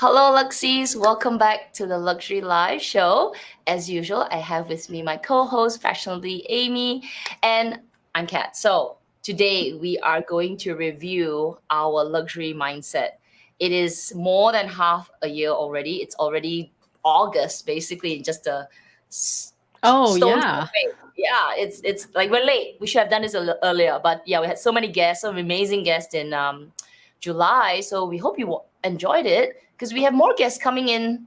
Hello, Luxies. Welcome back to the Luxury Live Show. As usual, I have with me my co-host, fashionably Amy, and I'm Kat. So today we are going to review our luxury mindset. It is more than half a year already. It's already August, basically, just a Oh, stone throw yeah. away. Yeah, it's like we're late. We should have done this earlier, but yeah, we had so many guests, some amazing guests in July. So we hope you enjoyed it because we have more guests coming in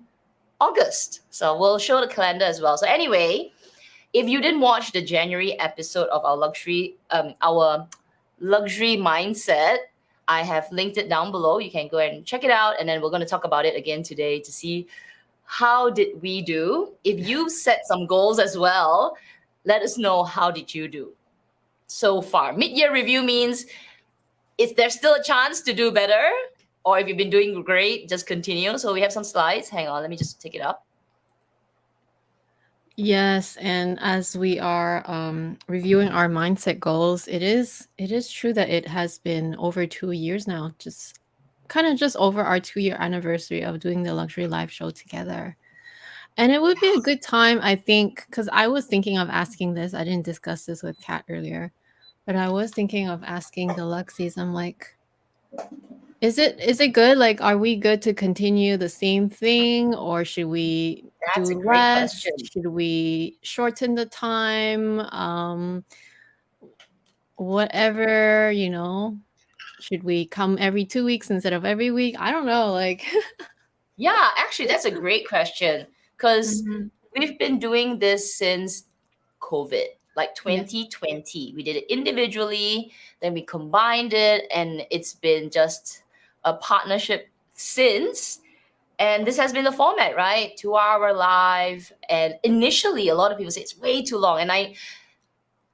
August. So we'll show the calendar as well. So anyway, if you didn't watch the January episode of our luxury mindset, I have linked it down below. You can go and check it out, and then we're going to talk about it again today to see how did we do. If you set some goals as well, let us know how did you do so far. Mid-year review means is there still a chance to do better? Or if you've been doing great, just continue. So we have some slides. Hang on, let me just take it up. Yes, and as we are reviewing our mindset goals, it is true that it has been over 2 years now, just kind of just over our 2 year anniversary of doing the luxury live show together. And it would be a good time, I think, because I was thinking of asking this. I didn't discuss this with Kat earlier, but I was thinking of asking the Luxies. I'm like, is it good? Like, are we good to continue the same thing, or should we That's a do great less? question. Should we shorten the time? Whatever, should we come every 2 weeks instead of every week? I don't know. Like, Yeah, actually, that's a great question because Mhm. we've been doing this since COVID, like Yeah. 2020. We did it individually, then we combined it, and it's been just a partnership since. And this has been the format, right? 2 hour live. And initially, a lot of people say it's way too long.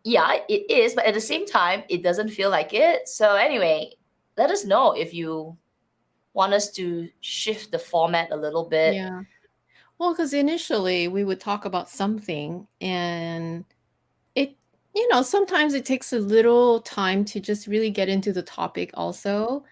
Yeah, it is. But at the same time, it doesn't feel like it. So, anyway, let us know if you want us to shift the format a little bit. Yeah. Well, because initially we would talk about something, and it, sometimes it takes a little time to just really get into the topic also.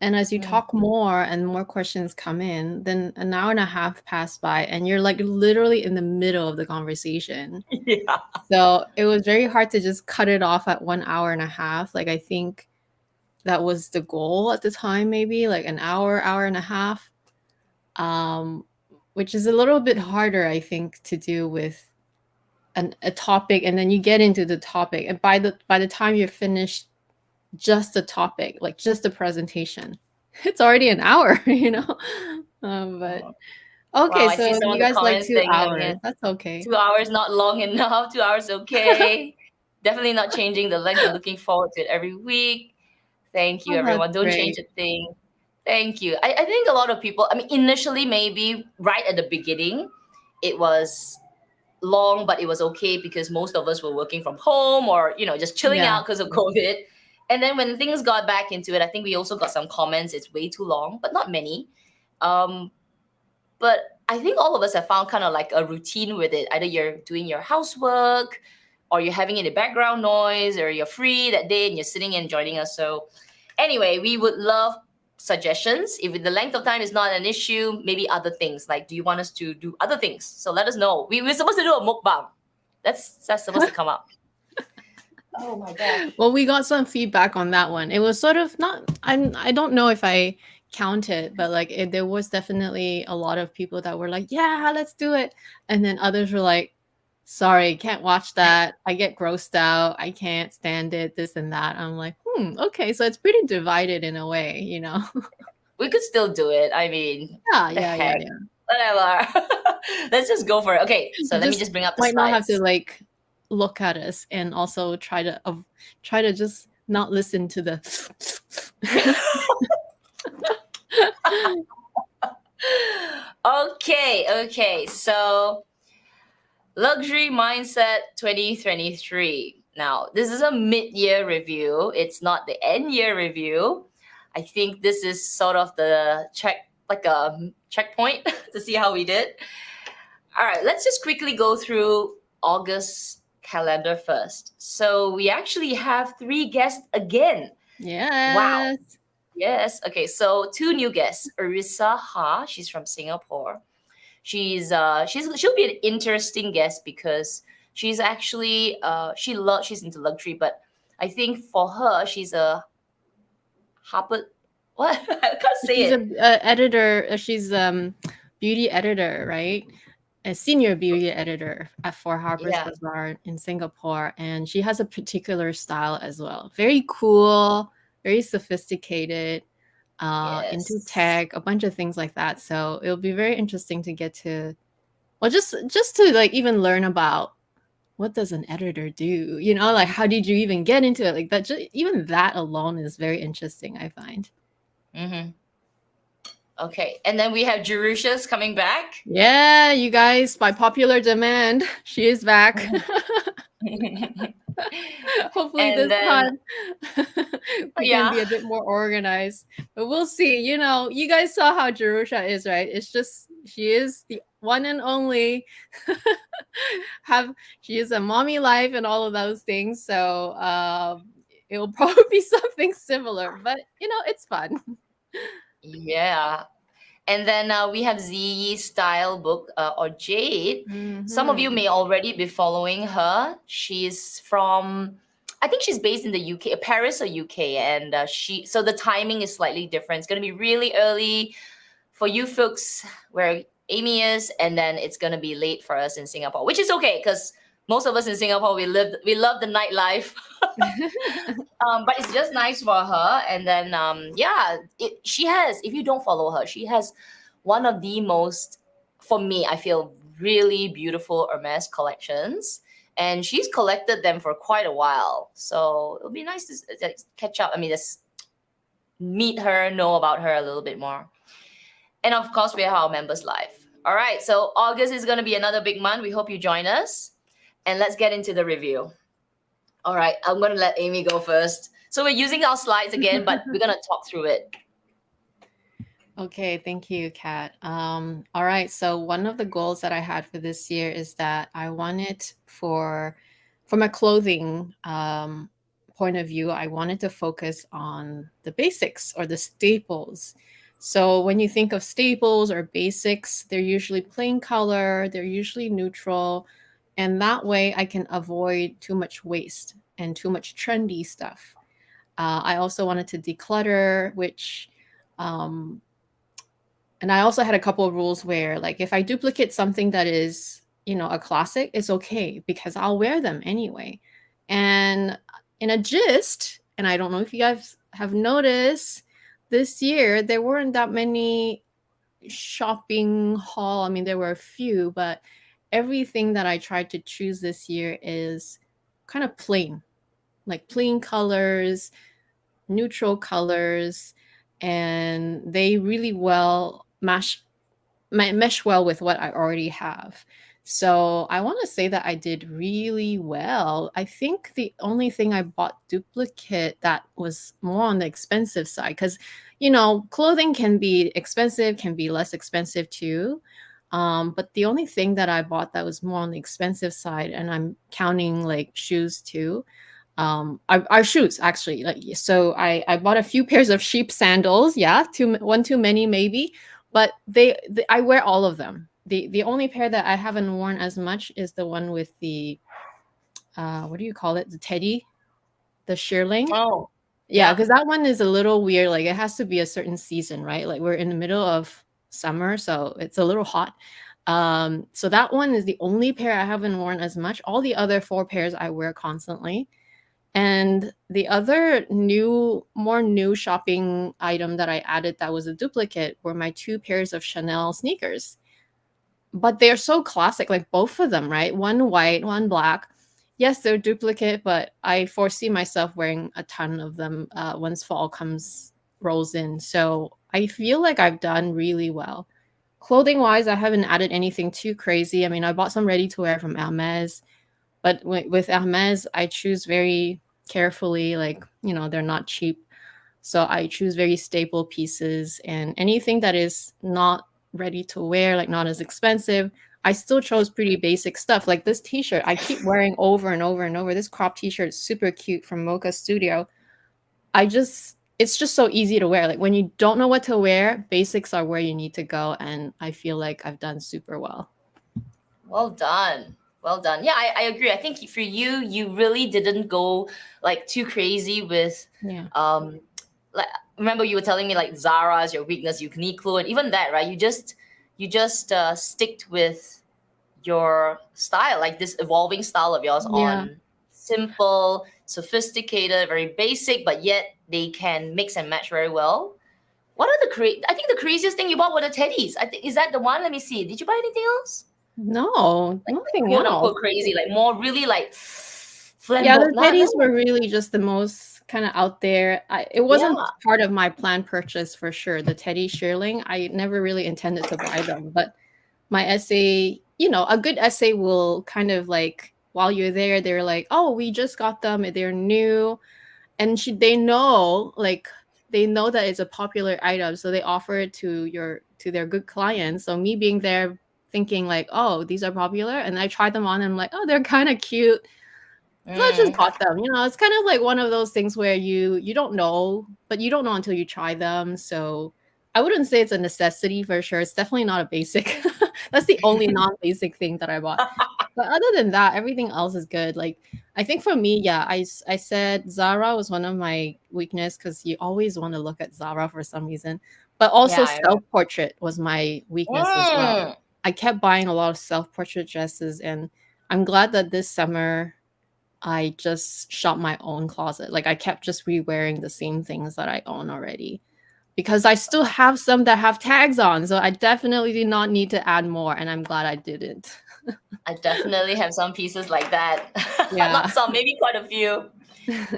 And as you Mm, talk more and more questions come in, then an hour and a half pass by and you're like literally in the middle of the conversation. yeah. So it was very hard to just cut it off at 1 hour and a half. Like, I think that was the goal at the time, maybe like an hour, hour and a half. Um, which is a little bit harder, I think, to do with a topic, and then you get into the topic, and by the time you're finished just the topic, like just the presentation, it's already an hour. But Wow, okay, I see so some of you the guys like comments two saying that hours. That's okay. 2 hours not long enough, 2 hours okay. Definitely not changing the length. We're looking forward to it every week. Thank you, Oh, that's everyone. Don't change great. a thing. Thank you. I think a lot of people, I mean, initially, maybe right at the beginning, it was long, but it was okay because most of us were working from home or, just chilling Yeah. out because of COVID. And then when things got back into it, I think we also got some comments. It's way too long, but not many. Um, but I think all of us have found kind of like a routine with it. Either you're doing your housework or you're having any background noise or you're free that day and you're sitting and joining us. So anyway, we would love suggestions. If the length of time is not an issue, maybe other things. Like, do you want us to do other things? So let us know. We're supposed to do a mukbang. That's supposed to come up. Oh my gosh. Well, we got some feedback on that one. It was sort of not, I don't know if I counted, but like there was definitely a lot of people that were like, yeah, let's do it. And then others were like, sorry, can't watch that. I get grossed out. I can't stand it, this and that. I'm like, okay. So it's pretty divided in a way. We could still do it. I mean, Yeah, the yeah, yeah, heck. yeah. Whatever. Let's just go for it. Okay, so You let me just just bring up the might not have to slides. like look at us and also try to just not listen to the Okay. So, luxury mindset 2023. Now, this is a mid-year review. It's not the end-year review. I think this is sort of the like a checkpoint to see how we did. All right, let's just quickly go through August calendar first. So we actually have three guests again. Wow. Yes. Yes. Okay. So two new guests. Arisa Ha. She's from Singapore. She'll be an interesting guest because she's actually she's into luxury, but I think for her she's a Harvard. What I can't say She's a, it. editor. She's beauty editor, right? A senior beauty editor for Harper's Yeah. Bazaar in Singapore, and she has a particular style as well. Very cool, very sophisticated, into Yes. tech, a bunch of things like that. So it'll be very interesting to get to, well, just to like even learn about what does an editor do. You know, like how did you even get into it? Like that, just, even that alone is very interesting, I find. Mm-hmm. Okay. And then we have Jerusha's coming back. Yeah, you guys, by popular demand, she is back. Hopefully And this then time we can yeah. be a bit more organized. But we'll see. You know, you guys saw how Jerusha is, right? It's just she is the one and only have she is a mommy life and all of those things. So it'll probably be something similar, but you know, it's fun. Yeah. And then we have Ziyi Style Book or Jade. Some of you Hmm. may already be following her. She's from, I think she's based in the UK, Paris or UK, and so the timing is slightly different. It's gonna be really early for you folks where Amy is, and then it's gonna be late for us in Singapore, which is okay because most of us in Singapore we love the nightlife. But it's just nice for her. And then yeah, she has. If you don't follow her, she has one of the most, for me, I feel really beautiful Hermes collections, and she's collected them for quite a while. So it'll be nice to catch up. I mean, just meet her, know about her a little bit more, and of course, we have our members live. All right, so August is going to be another big month. We hope you join us, and let's get into the review. All right, I'm going to let Amy go first. So we're using our slides again, but we're going to talk through it. Okay, thank you, Kat. All right, so one of the goals that I had for this year is that I wanted for my clothing point of view, I wanted to focus on the basics or the staples. So when you think of staples or basics, they're usually plain color, they're usually neutral, and that way I can avoid too much waste and too much trendy stuff. I also wanted to declutter, which um, and I also had a couple of rules where, like, if I duplicate something that is, you know, a classic, it's okay because I'll wear them anyway. And in a gist, and I don't know if you guys have noticed, this year there weren't that many shopping haul. I mean, there were a few, but everything that I tried to choose this year is kind of plain, like plain colors, neutral colors, and they really well mesh well with what I already have. So I want to say that I did really well. I think the only thing I bought duplicate that was more on the expensive side, because you know, clothing can be expensive, can be less expensive too. But the only thing that I bought that was more on the expensive side, and I'm counting like shoes too, our shoes actually, like, so I bought a few pairs of sheep sandals, yeah, one too many maybe, but I wear all of them. The only pair that I haven't worn as much is the one with the what do you call it, the teddy, the shearling. Oh, Yeah, yeah. because that one is a little weird, like it has to be a certain season, right? Like we're in the middle of summer, so it's a little hot. So that one is the only pair I haven't worn as much. All the other four pairs I wear constantly. And the other more new shopping item that I added that was a duplicate were my two pairs of Chanel sneakers. But they're so classic, like both of them, right? One white, one black. Yes, they're duplicate, but I foresee myself wearing a ton of them once fall rolls in. So I feel like I've done really well. Clothing wise, I haven't added anything too crazy. I mean, I bought some ready to wear from Hermes, but with Hermes, I choose very carefully. Like, you know, they're not cheap. So I choose very staple pieces, and anything that is not ready to wear, like not as expensive, I still chose pretty basic stuff. Like this t-shirt, I keep wearing over and over and over. This crop t-shirt is super cute from Mocha Studio. I just it's just so easy to wear. Like when you don't know what to wear, basics are where you need to go, and I feel like I've done super well. Well done. Well done. Yeah, I agree. I think for you, you really didn't go like too crazy with Yeah. um like remember you were telling me like Zara is your weakness, Uniqlo, and even that, right? You just sticked with your style, like this evolving style of yours Yeah. on simple, sophisticated, very basic, but yet they can mix and match very well. What are I think the craziest thing you bought were the teddies. I think is that the one? Let me see. Did you buy anything else? No, nothing Quote else. unquote crazy, like more really like Yeah, flamboyant. the teddies were really just the most kind of out there. It wasn't Yeah. part of my planned purchase for sure. The teddy shearling, I never really intended to buy them, but my essay, a good essay will kind of like while you're there, they're like, "Oh, we just got them. They're new," and they know that it's a popular item, so they offer it to their good clients. So me being there, thinking like, "Oh, these are popular," and I tried them on, and I'm like, "Oh, they're kind of cute." So I just Mm, bought them. It's kind of like one of those things where you don't know, but you don't know until you try them. So I wouldn't say it's a necessity for sure. It's definitely not a basic. That's the only non-basic thing that I bought. But other than that, everything else is good. Like I think for me, yeah, I said Zara was one of my weakness because you always want to look at Zara for some reason. But yeah. also self-portrait was my weakness as well. Mm, I kept buying a lot of self-portrait dresses, and I'm glad that this summer I just shop my own closet. Like I kept just re-wearing the same things that I own already because I still have some that have tags on. So I definitely did not need to add more, and I'm glad I didn't. I definitely have some pieces like that. Not Yeah. some, maybe quite a few.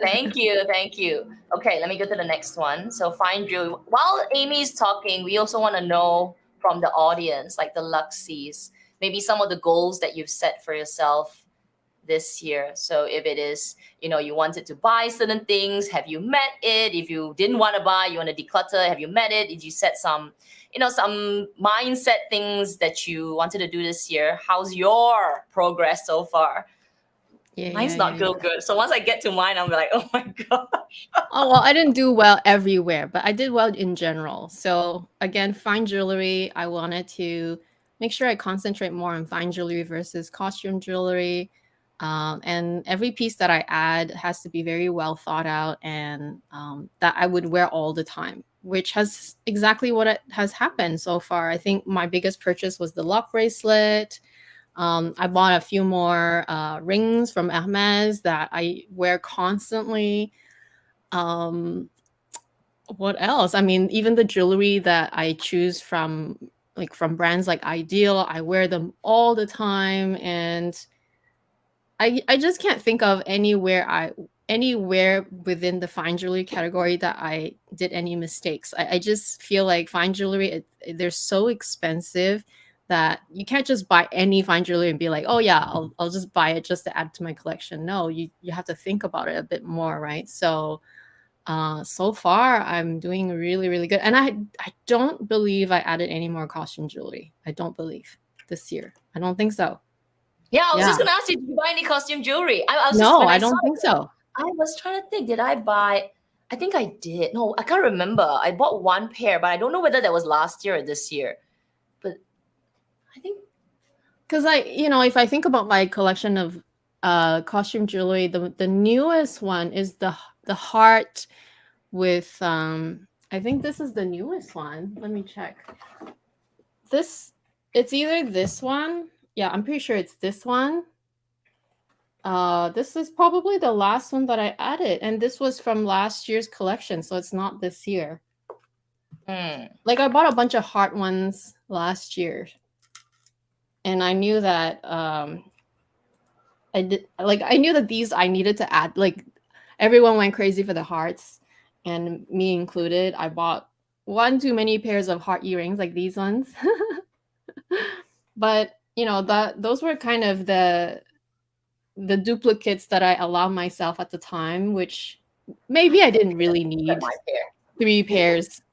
Thank you, thank you. Okay, let me go to the next one. So find jewelry. While Amy's talking, we also want to know from the audience, like the Luxies, maybe some of the goals that you've set for yourself this year. So if it is, you wanted to buy certain things, have you met it? If you didn't want to buy, you want to declutter, have you met it? Did you set some mindset things that you wanted to do this year? How's your progress so far? Yeah, Mine's yeah, not yeah. go good. So once I get to mine, I'm like, oh my gosh. Oh, well, I didn't do well everywhere, but I did well in general. So again, fine jewelry, I wanted to make sure I concentrate more on fine jewelry versus costume jewelry. And every piece that I add has to be very well thought out and that I would wear all the time, which has exactly what it has happened so far. I think my biggest purchase was the lock bracelet. I bought a few more rings from Hermes that I wear constantly. Um, what else? I mean, even the jewelry that I choose from brands like Ideal, I wear them all the time, and I just can't think of anywhere within the fine jewelry category that I did any mistakes. I just feel like fine jewelry, they're so expensive that you can't just buy any fine jewelry and be like, oh yeah, I'll just buy it just to add to my collection. No, you have to think about it a bit more, right? So far I'm doing really, really good. And I don't believe I added any more costume jewelry. I don't believe this year. I don't think so. Yeah, I was Yeah. just gonna ask you, did you buy any costume jewelry? I was just No, when I I saw don't think it, so. I was trying to think, did I buy? I think I did. No, I can't remember. I bought one pair, but I don't know whether that was last year or this year. But I think Because if I think about my collection of costume jewelry, the newest one is the heart with I think this is the newest one. Let me check. This it's either this one. Yeah, I'm pretty sure it's this one. This is probably the last one that I added, and this was from last year's collection, so it's not this year. hmm. Like I bought a bunch of heart ones last year, and I knew that I knew that these I needed to add. Like everyone went crazy for the hearts, and me included. I bought one too many pairs of heart earrings, like these ones. But that those were kind of the duplicates that I allowed myself at the time, which maybe I didn't really At need my pair. three pairs.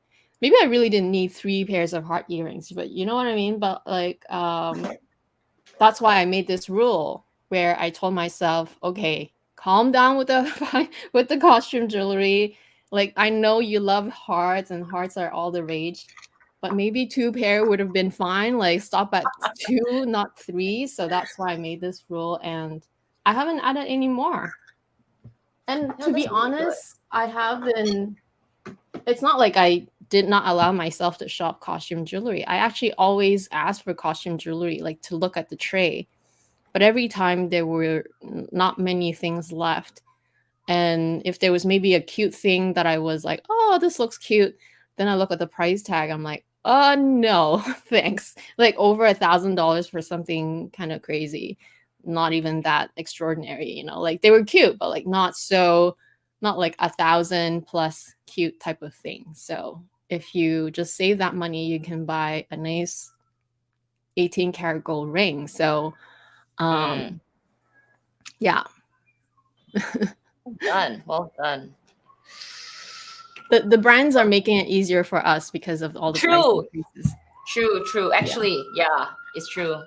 Maybe I really didn't need three pairs of heart earrings, but you know what I mean? But like that's why I made this rule where I told myself, okay, calm down with the with the costume jewelry. Like, I know you love hearts and hearts are all the rage, but maybe 2 pair would have been fine. Like, stop at 2, not 3. So that's why I made this rule, and I haven't added any more. And No, to be that's really good. honest, I have been. It's not like I did not allow myself to shop costume jewelry. I actually always asked for costume jewelry, like to look at the tray. But every time there were not many things left. And if there was maybe a cute thing that I was like, oh, this looks cute, then I look at the price tag. I'm like, oh no, thanks. Like over $1,000 for something kind of crazy. Not even that extraordinary, you know, like they were cute, but like not like 1,000 plus cute type of thing. So if you just save that money, you can buy a nice 18 karat gold ring. So yeah. Done. Well done. The brands are making it easier for us because of all the price True. increases. True. Actually, yeah, it's true.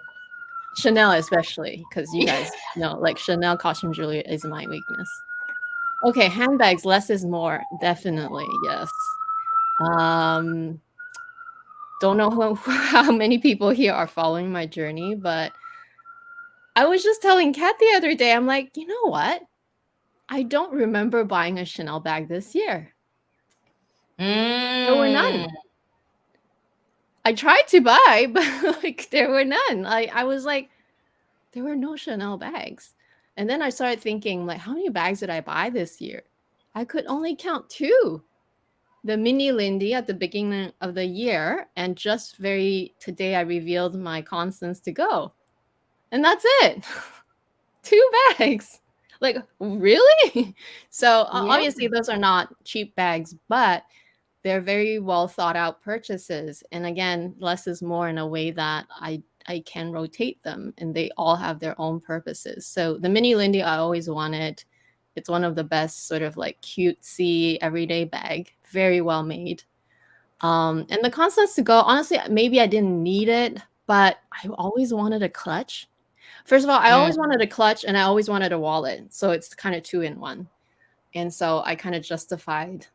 Chanel especially, because you guys know, like Chanel costume jewelry is my weakness. Okay, handbags, less is more. Definitely, yes. Don't know how many people here are following my journey, but I was just telling Kat the other day, I'm like, you know what? I don't remember buying a Chanel bag this year. There were none. I tried to buy, but like there were none. I was like, there were no Chanel bags. And then I started thinking, like, how many bags did I buy this year? I could only count 2. The mini Lindy at the beginning of the year, and just today I revealed my Constance to go. And that's it. 2 bags. Like, really? So obviously those are not cheap bags, but they're very well thought out purchases. And again, less is more in a way that I can rotate them, and they all have their own purposes. So the mini Lindy I always wanted. It's one of the best sort of like cutesy everyday bag, very well made. And the Constance to go, honestly, maybe I didn't need it, but I always wanted a clutch. First of all, I always wanted a clutch and I always wanted a wallet. So it's kind of 2 in 1. And so I kind of justified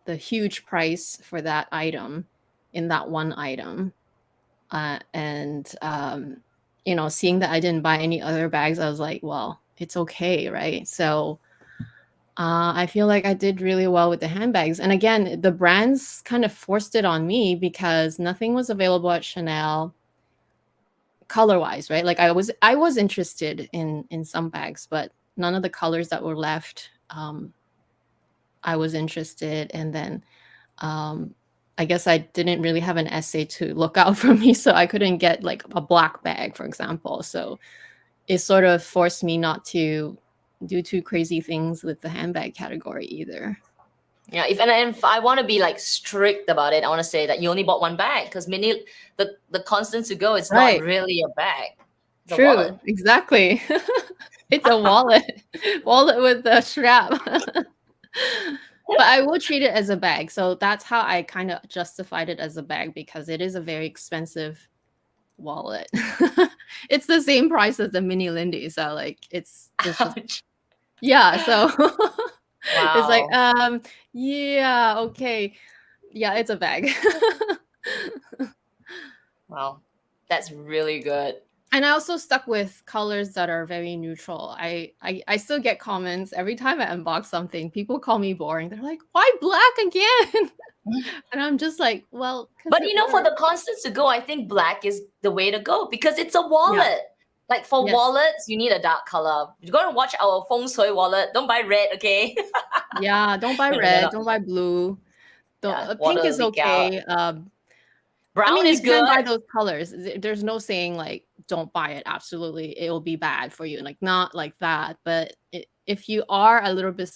the huge price for that item in that one item. You know, seeing that I didn't buy any other bags, I was like, well, it's okay, right? So I feel like I did really well with the handbags. And again, the brands kind of forced it on me because nothing was available at Chanel color-wise, right? Like I was interested in some bags, but none of the colors that were left I was interested. And then I guess I didn't really have an essay to look out for me, so I couldn't get like a black bag, for example. So it sort of forced me not to do too crazy things with the handbag category either. Yeah, if I want to be like strict about it, I want to say that you only bought 1 bag because the Constant to go is not really a bag. It's True, a wallet. exactly. It's a wallet, wallet with a strap. But I will treat it as a bag. So that's how I kind of justified it as a bag, because it is a very expensive wallet. It's the same price as the mini Lindy. So like it's just, yeah. So it's like, yeah, okay. Yeah, it's a bag. Wow. That's really good. And I also stuck with colors that are very neutral. I still get comments every time I unbox something. People call me boring. They're like, "Why black again?" And I'm just like, "Well, but you know, for the Constance to go, I think black is the way to go because it's a wallet. Yeah. Like for wallets, you need a dark color. You're going to watch our feng shui wallet. Don't buy red, okay? Yeah, don't buy red. Don't buy blue. Pink is okay. Brown is you good. can buy those colors. There's no saying like don't buy it. Absolutely, it will be bad for you. Like not like that. But if you are a little bit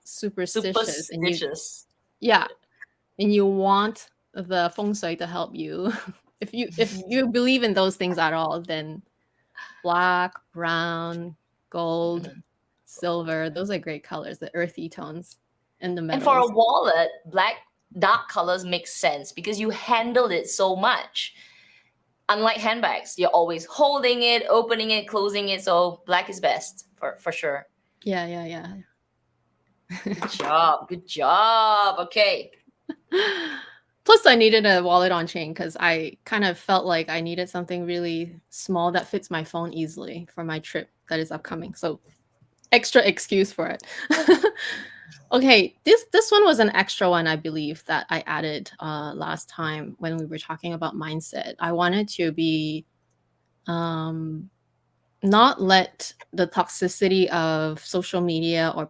superstitious, and you want the feng shui to help you, if you believe in those things at all, then black, brown, gold, silver, those are great colors. The earthy tones and the metals. And for a wallet, black dark colors make sense because you handled it so much. Unlike handbags, you're always holding it, opening it, closing it. So black is best for sure. Yeah. Good job. Good job. Okay. Plus, I needed a wallet on chain because I kind of felt like I needed something really small that fits my phone easily for my trip that is upcoming. So, extra excuse for it. Okay, this one was an extra one, I believe, that I added last time when we were talking about mindset. I wanted to be not let the toxicity of social media or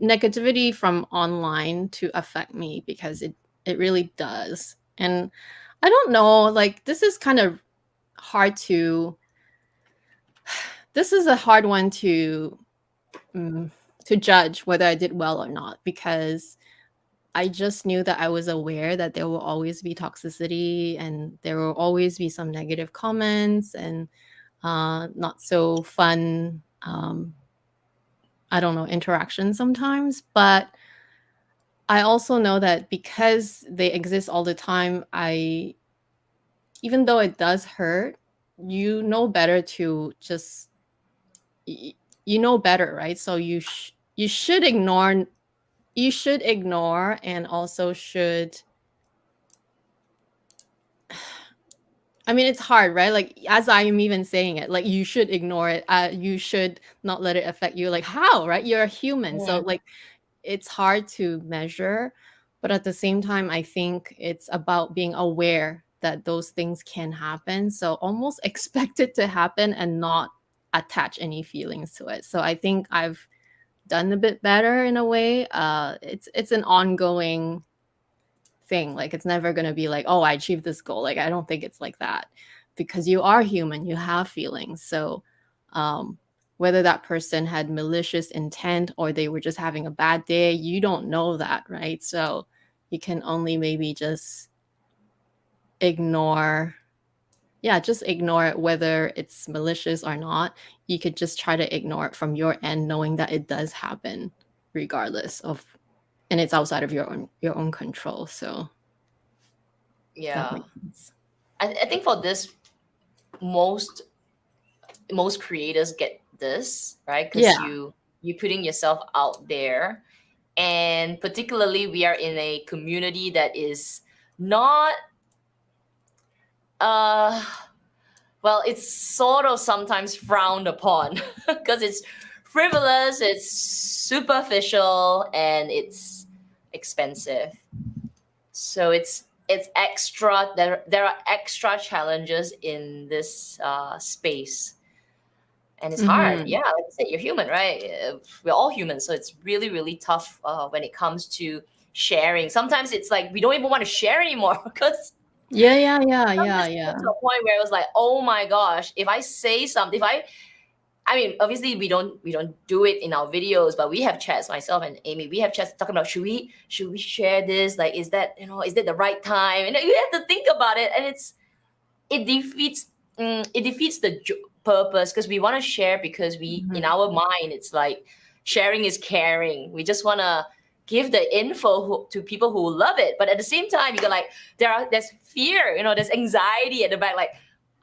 negativity from online to affect me, because it really does. And I don't know, like, this is kind of hard to this is a hard one to judge whether I did well or not, because I just knew that I was aware that there will always be toxicity and there will always be some negative comments and not so fun, I don't know, interactions sometimes. But I also know that because they exist all the time, even though it does hurt, you know better to just, you know better, right? So you should ignore, and also should, I mean, it's hard, right? Like, as I am even saying it, like, you should ignore it. You should not let it affect you. Like, how, right? You're a human. So, Mm, like, it's hard to measure. But at the same time, I think it's about being aware that those things can happen. So, almost expect it to happen and not attach any feelings to it. So, I think I've done a bit better in a way. It's an ongoing thing. Like, it's never going to be like, oh, I achieved this goal. Like, I don't think it's like that, because you are human, you have feelings. So whether that person had malicious intent or they were just having a bad day, you don't know that, right? So you can only maybe just ignore, just ignore it, whether it's malicious or not. You could just try to ignore it from your end, knowing that it does happen regardless of, and it's outside of your own control. So that yeah. makes sense. I think for this, most creators get this, right? Because Yeah. you putting yourself out there, and particularly we are in a community that is not uh well, it's sort of sometimes frowned upon because it's frivolous, it's superficial, and it's expensive. So it's extra. There are extra challenges in this space, and it's hard. Mhm. Yeah, like I said, you're human, right? We're all human, so it's really really tough when it comes to sharing. Sometimes it's like we don't even want to share anymore because Yeah, yeah, yeah, I'm yeah, just yeah. getting to a point where it was like, oh my gosh, if I say something, I mean, obviously we don't do it in our videos, but we have chats. Myself and Amy, we have chats talking about should we share this? Like, is that the right time? And you have to think about it, and it defeats it defeats the purpose, because we want to share because we in Mhm. our mind it's like sharing is caring. We just want to give the info to people who love it, but at the same time you go like there's fear, there's anxiety at the back, like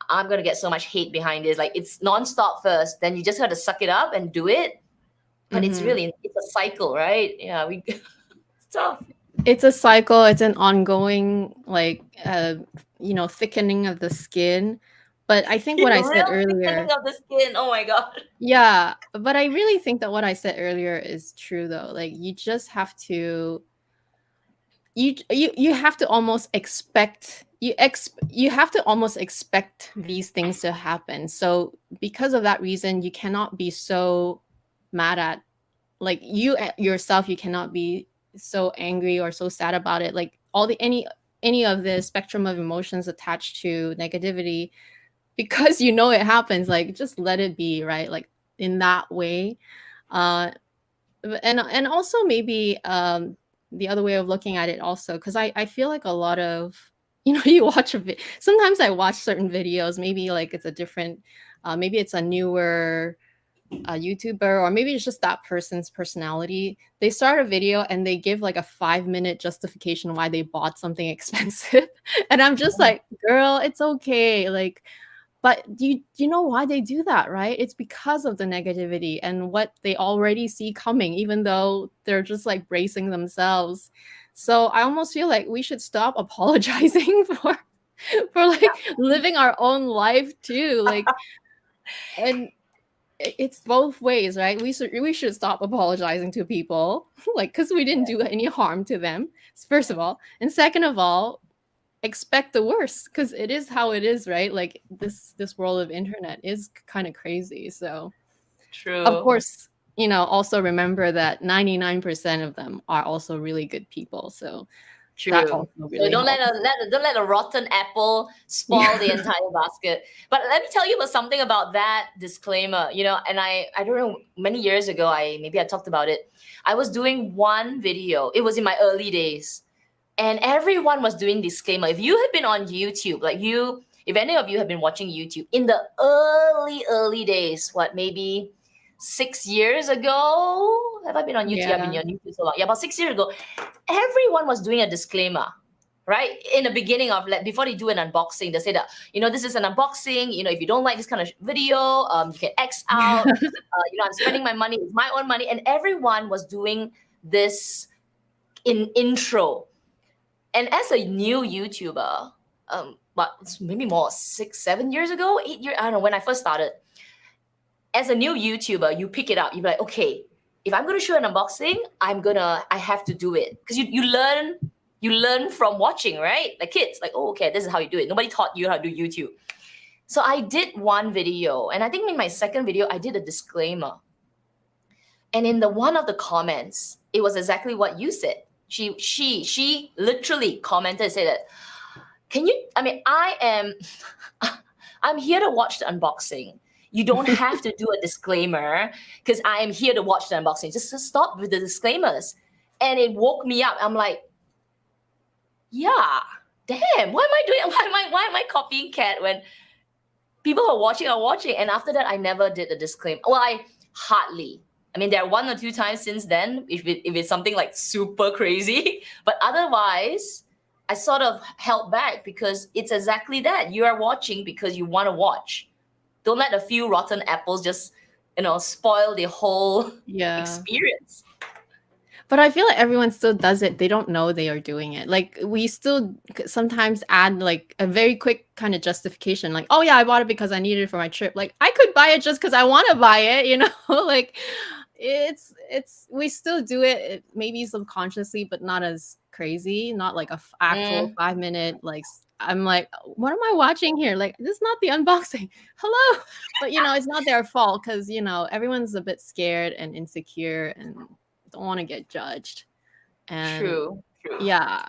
I'm gonna get so much hate behind this. Like it's nonstop first, then you just got to suck it up and do it. But Mhm. it's a cycle, right? Yeah, it's tough. It's a cycle, it's an ongoing, like, thickening of the skin. But I think what I said Real earlier, thickening of the skin. Oh my god. yeah, but I really think that what I said earlier is true though. Like, you just have to, you have to almost expect, you have to almost expect these things to happen. So because of that reason, you cannot be so mad at, like, you yourself, you cannot be so angry or so sad about it, like all the any of the spectrum of emotions attached to negativity, because you know it happens. Like, just let it be, right? Like, in that way. And also maybe the other way of looking at it also, because I feel like a lot of, you watch sometimes I watch certain videos, maybe like it's a different, maybe it's a newer a YouTuber, or maybe it's just that person's personality. They start a video and they give like a 5-minute justification why they bought something expensive. And I'm just like, girl, it's okay. Like, But you know why they do that, right? It's because of the negativity and what they already see coming, even though they're just like bracing themselves. So I almost feel like we should stop apologizing for like living our own life too. Like, and it's both ways, right? We should stop apologizing to people, like, because we didn't do any harm to them, first of all, and second of all, expect the worst, because it is how it is, right? Like this world of internet is kind of crazy. So of True. course, also remember that 99% of them are also really good people. So that True. also So really helps. don't let a rotten apple spoil the entire basket. But let me tell you about something about that disclaimer. And I don't know, many years ago I talked about it. I was doing one video. It was in my early days, and everyone was doing disclaimer. If you have been on YouTube, if any of you have been watching YouTube in the early days, what, maybe 6 years ago? Have I been on YouTube? I've been Yeah. on YouTube so long. Yeah, about 6 years ago, everyone was doing a disclaimer, right? In the beginning of, like, before they do an unboxing, they say that, this is an unboxing. If you don't like this kind of video, you can X out. I'm spending my money, it's my own money. And everyone was doing this in intro. And as a new YouTuber, but it's maybe more 6, 7 years ago, 8 years, I don't know, when I first started, as a new YouTuber, you pick it up. You're like, okay, if I'm gonna show an unboxing, I have to do it. Because you learn from watching, right? Like kids, like, oh, okay, this is how you do it. Nobody taught you how to do YouTube. So I did one video, and I think in my second video, I did a disclaimer. And in the one of the comments, it was exactly what you said. She literally commented, said that, I'm here to watch the unboxing. You don't have to do a disclaimer because I am here to watch the unboxing. Just stop with the disclaimers. And it woke me up. I'm like, yeah, damn, what am I doing? Why am I copying Cat when people who are watching? And after that, I never did a disclaimer. Well, I hardly. I mean, there are one or two times since then, if it's something like super crazy. But otherwise, I sort of held back because it's exactly that. You are watching because you want to watch. Don't let a few rotten apples just, spoil the whole Yeah. experience. But I feel like everyone still does it. They don't know they are doing it. Like, we still sometimes add like a very quick kind of justification, like, oh yeah, I bought it because I needed it for my trip. Like, I could buy it just because I want to buy it, like it's we still do it, maybe subconsciously, but not as crazy, not like a actual 5 minute, like, I'm like, what am I watching here? Like, this is not the unboxing. Hello. But it's not their fault, because everyone's a bit scared and insecure and don't want to get judged. And True. yeah,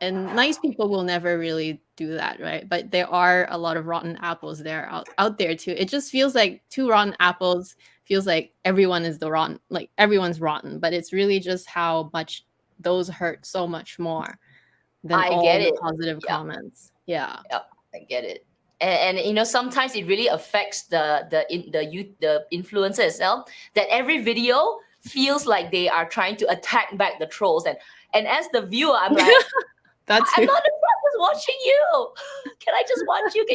and nice people will never really do that, right? But there are a lot of rotten apples there out there too. It just feels like two rotten apples feels like everyone is the rotten, like everyone's rotten, but it's really just how much those hurt so much more than I all get the it. positive Yeah. comments. Yeah. Yeah, I get it. And sometimes it really affects the influencer itself, that every video feels like they are trying to attack back the trolls, and as the viewer, I'm like, That's I'm not the one who's watching you. Can I just watch you?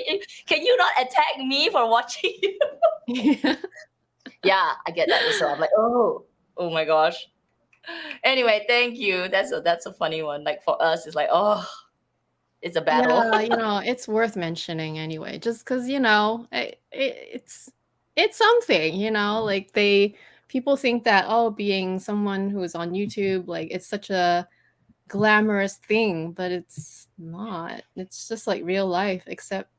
Can you not attack me for watching you? yeah. Yeah, I get that. So I'm like, oh my gosh. Anyway, thank you. That's a funny one. Like, for us, it's like, oh, it's a battle. Yeah, it's worth mentioning anyway, just because it's something, like people think that, oh, being someone who is on YouTube, like, it's such a glamorous thing, but it's not. It's just like real life, except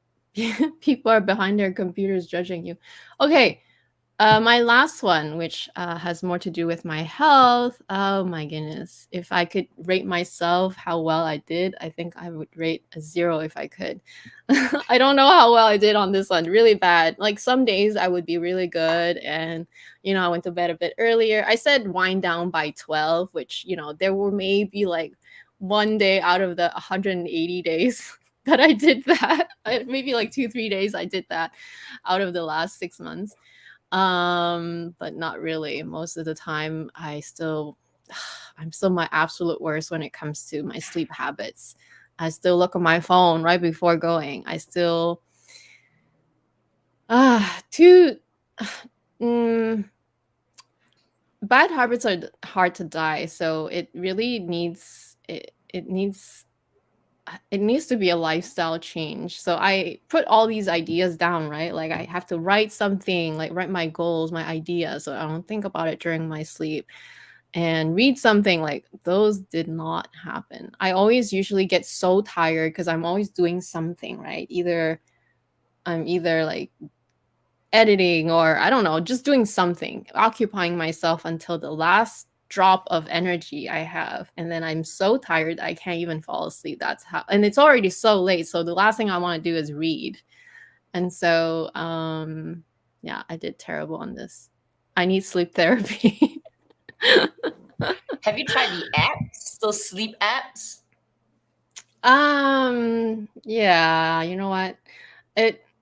people are behind their computers judging you. Okay, my last one, which has more to do with my health. Oh my goodness. If I could rate myself how well I did, I think I would rate a 0 if I could. I don't know how well I did on this one. Really bad. Like, some days I would be really good, and I went to bed a bit earlier. I said wind down by 12, which, there were maybe like one day out of the 180 days that I did that. Maybe like 2-3 days I did that out of the last 6 months. But not really. Most of the time I'm still my absolute worst when it comes to my sleep habits. I still look at my phone right before going. I still Two mm, bad habits are hard to die, so it really needs it needs to be a lifestyle change. So I put all these ideas down, right? Like I have to write something, like write my goals, my ideas, so I don't think about it during my sleep. And read something, like those did not happen. I always usually get so tired because I'm always doing something, right? I'm either like editing, or I don't know, just doing something, occupying myself until the last drop of energy I have. And then I'm so tired I can't even fall asleep. That's how, and it's already so late. So the last thing I want to do is read. And so yeah, I did terrible on this. I need sleep therapy. Have you tried the apps, those sleep apps? Yeah, you know what?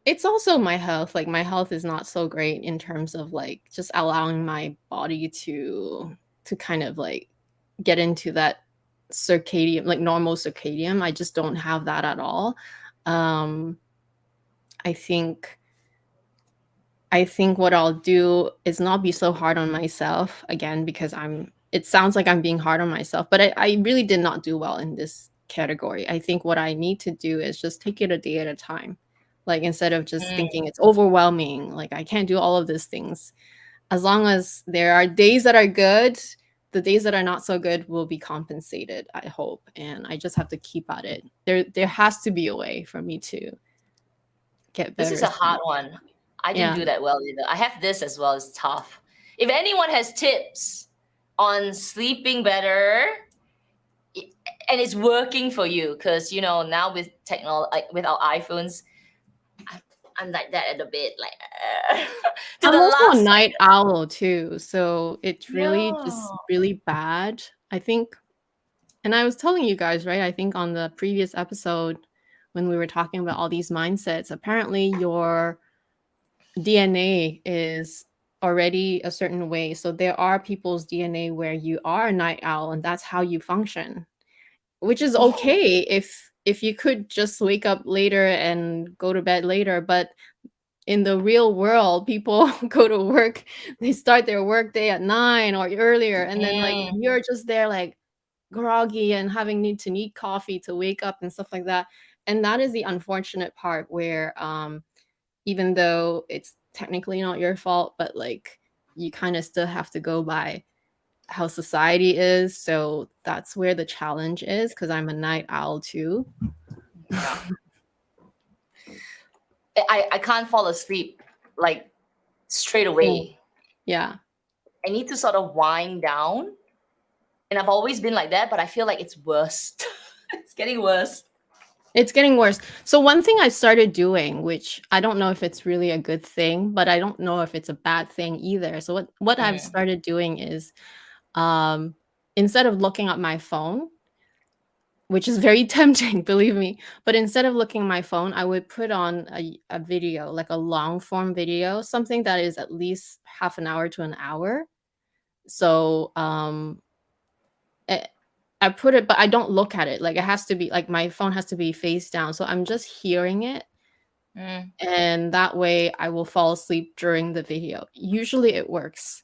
It's also my health. Like my health is not so great in terms of like just allowing my body to kind of like get into that circadian, like normal circadian. I just don't have that at all. Um I think I think what I'll do is not be so hard on myself again, because it sounds like I'm being hard on myself, but I really did not do well in this category. I think what I need to do is just take it a day at a time. Like instead of just Mm, thinking it's overwhelming, like I can't do all of these things. As long as there are days that are good, the days that are not so good will be compensated, I hope. And I just have to keep at it. There has to be a way for me to get this better is a hard sleep. one. I didn't Yeah. do that well either. I have this as well. It's tough. If anyone has tips on sleeping better, i- and it's working for you, because now with technology, like with our iPhones, I'm, I'm like that at the bed, like to the I'm also a last night second. owl too, so it's really just Yeah. really bad. I think, and I was telling you guys, right? I think on the previous episode when we were talking about all these mindsets, apparently your DNA is already a certain way. So there are people's DNA where you are a night owl and that's how you function, which is Oh. okay if you could just wake up later and go to bed later, but in the real world, people go to work, they start their work day at 9 or earlier, and then, like, Mm, you're just there, like, groggy and having to need coffee to wake up and stuff like that, and that is the unfortunate part where, even though it's technically not your fault, but, like, you kinda still have to go by how society is, so that's where the challenge is. Because 'cause I'm a night owl too. yeah. I can't fall asleep like straight Yeah. away. Yeah. I need to sort of wind down. And I've always been like that, but I feel like it's worse. It's getting worse. It's getting worse. So one thing I started doing, which I don't know if it's really a good thing, but I don't know if it's a bad thing either. So what I've Mm, started doing is, um, instead of looking at my phone, which is very tempting, believe me, but instead of looking at my phone, I would put on a video, like a long form video, something that is at least half an hour to an hour. So eh, I put it, but I don't look at it. Like it has to be like my phone has to be face down. So I'm just hearing it, mm, and that way I will fall asleep during the video. Usually it works.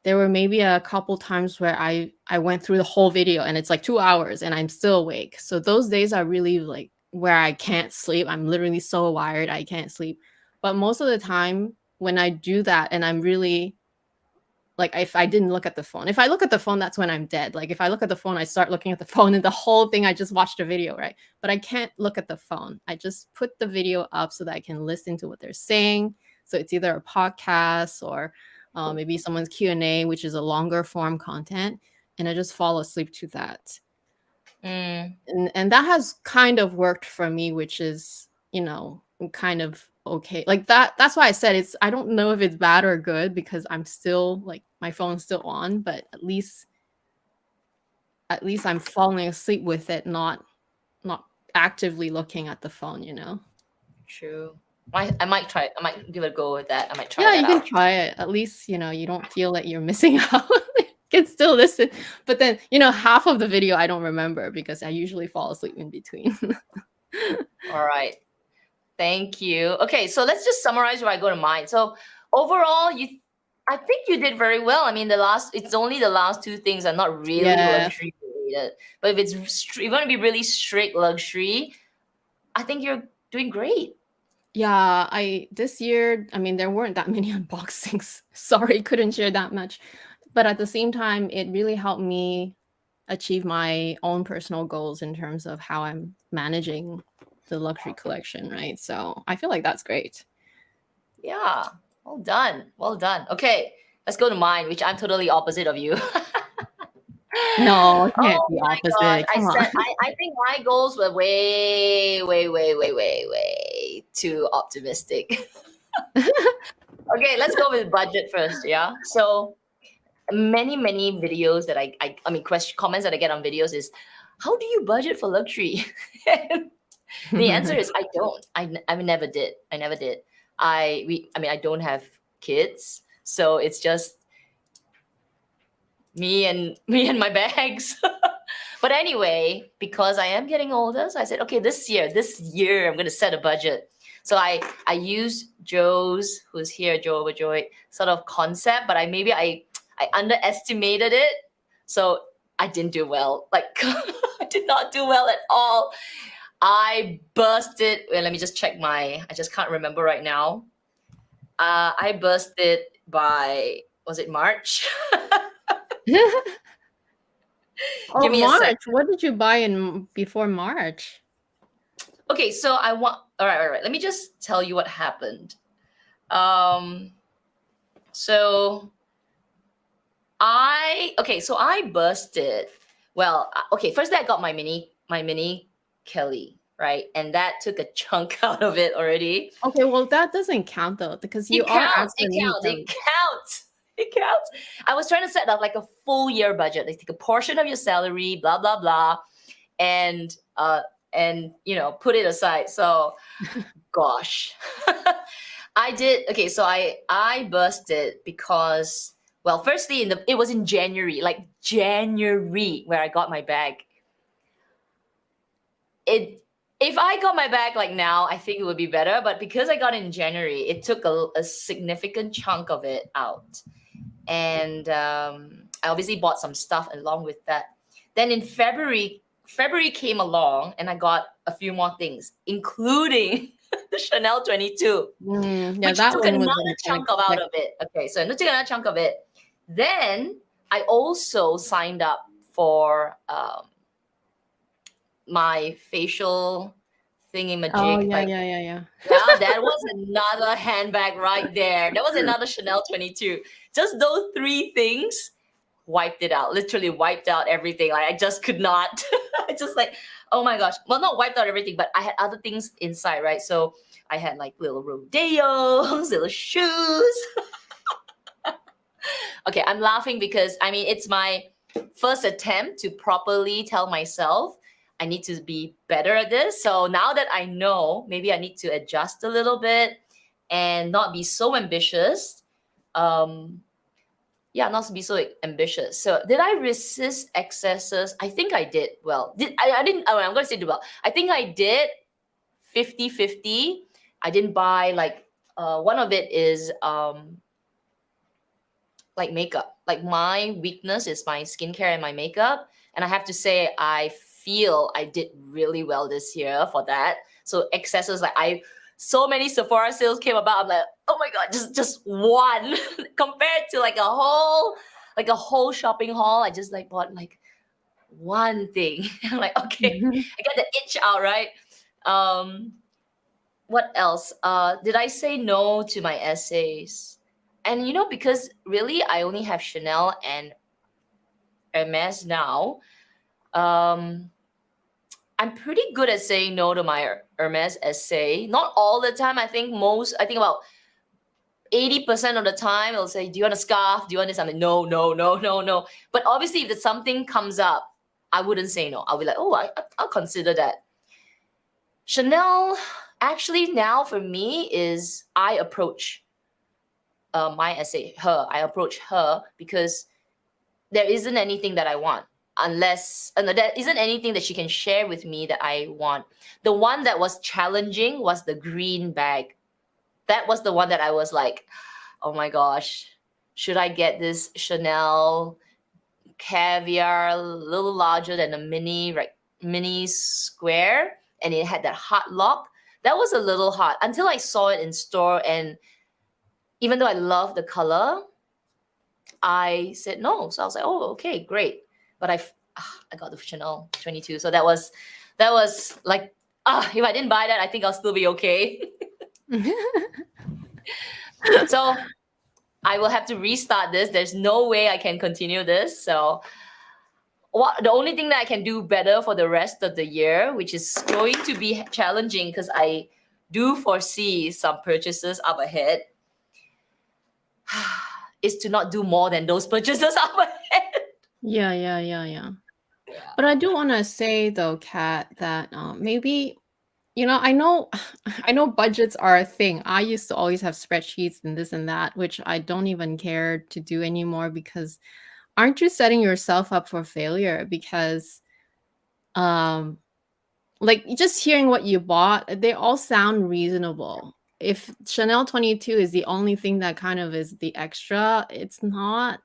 There were maybe a couple times where I went through the whole video and it's like 2 hours and I'm still awake. So those days are really like where I can't sleep. I'm literally so wired I can't sleep. But most of the time when I do that and I'm really like, if I didn't look at the phone. If I look at the phone, that's when I'm dead. Like, if I look at the phone, I start looking at the phone and the whole thing, I just watched a video, right? But I can't look at the phone. I just put the video up so that I can listen to what they're saying. So it's either a podcast or maybe someone's Q&A, which is a longer form content, and I just fall asleep to that. mm. And that has kind of worked for me, which is, kind of okay. Like that's why I said I don't know if it's bad or good because I'm still like my phone's still on, but at least I'm falling asleep with it, not actively looking at the phone. True. I might try. I might give it a go with that. I might try Yeah, that you can out. try it. At least, you don't feel like you're missing out. You can still listen. But then, half of the video I don't remember because I usually fall asleep in between. All right. Thank you. Okay, so let's just summarize where I go to mine. So overall, I think you did very well. I mean, it's only the last two things are not really Yeah. luxury related. But if you're going to be really strict luxury, I think you're doing great. Yeah, this year, I mean, there weren't that many unboxings. Sorry, couldn't share that much. But at the same time, it really helped me achieve my own personal goals in terms of how I'm managing the luxury collection, right? So I feel like that's great. Yeah, well done. Well done. Okay, let's go to mine, which I'm totally opposite of you. No, it can't Oh be my gosh. opposite. Come on. I think my goals were way too optimistic. Okay, let's go with budget first. Yeah. So many videos that I mean, comments that I get on videos is, how do you budget for luxury? The answer is I don't. I never did. I never did. I mean, I don't have kids, so it's just me and my bags. But anyway, because I am getting older, so I said, okay, this year I'm gonna set a budget. So I used Joe's, who's here, Joe Overjoyed, sort of concept, but I underestimated it. So I didn't do well. Like I did not do well at all. I busted. Well, let me just check I just can't remember right now. I busted by, was it March? Oh, Give me a sec. March. What did you buy before March? Okay, so all right. Let me just tell you what happened. So I busted. Well, okay, first I got my mini Kelly, right? And that took a chunk out of it already. Okay, well, that doesn't count though, because you It are counts. actually mini Kelly. It counts. It counts. I was trying to set up like a full year budget. Like take a portion of your salary, blah blah blah, and put it aside. So, gosh, I did. Okay, so I busted because, well, firstly it was in January, like January, where I got my bag. If I got my bag like now, I think it would be better. But because I got it in January, it took a significant chunk of it out. And I obviously bought some stuff along with that. Then in February came along and I got a few more things, including the Chanel 22, Yeah, which that took one was another chunk out of it. Okay, so I took another chunk of it. Then I also signed up for my facial thingy-majig. Oh, yeah. Yeah, that was another handbag right there. That was another Chanel 22. Just those three things wiped it out. Literally wiped out everything. Like I just could not. I just like, oh my gosh. Well, not wiped out everything, but I had other things inside, right? So I had like little rodeos, little shoes. Okay, I'm laughing because I mean it's my first attempt to properly tell myself I need to be better at this. So now that I know, maybe I need to adjust a little bit and not be so ambitious. Not to be so ambitious. So did I resist excesses? I think I did. Well, I didn't. Oh, I'm going to say do well. I think I did 50-50. I didn't buy like one of it is like makeup. Like my weakness is my skincare and my makeup. And I have to say, I feel I did really well this year for that. So excesses, like so many Sephora sales came about. I'm like, oh my god, just one compared to like a whole shopping haul. I just like bought like one thing. I'm like, okay, I got the itch out, right? What else? Did I say no to my essays? And because really I only have Chanel and Hermes now. I'm pretty good at saying no to my Hermes essay. Not all the time. I think about 80% of the time it'll say, do you want a scarf? Do you want this? I'm like, no. But obviously if something comes up, I wouldn't say no. I'll be like, oh, I'll consider that. Chanel, actually now for me is I approach I approach her because there isn't anything that I want. unless there isn't anything that she can share with me that I want. The one that was challenging was the green bag. That was the one that I was like, oh my gosh, should I get this Chanel caviar, a little larger than a mini square, and it had that heart lock? That was a little hard until I saw it in store, and even though I love the color, I said no. So I was like, oh, okay, great. But I got the Chanel 22. So that was like, if I didn't buy that, I think I'll still be okay. So I will have to restart this. There's no way I can continue this. So the only thing that I can do better for the rest of the year, which is going to be challenging because I do foresee some purchases up ahead, is to not do more than those purchases up ahead. Yeah. But I do want to say though, Kat, that maybe, I know I know budgets are a thing. I used to always have spreadsheets and this and that, which I don't even care to do anymore, because aren't you setting yourself up for failure? Because like, just hearing what you bought, they all sound reasonable. If Chanel 22 is the only thing that kind of is the extra, it's not,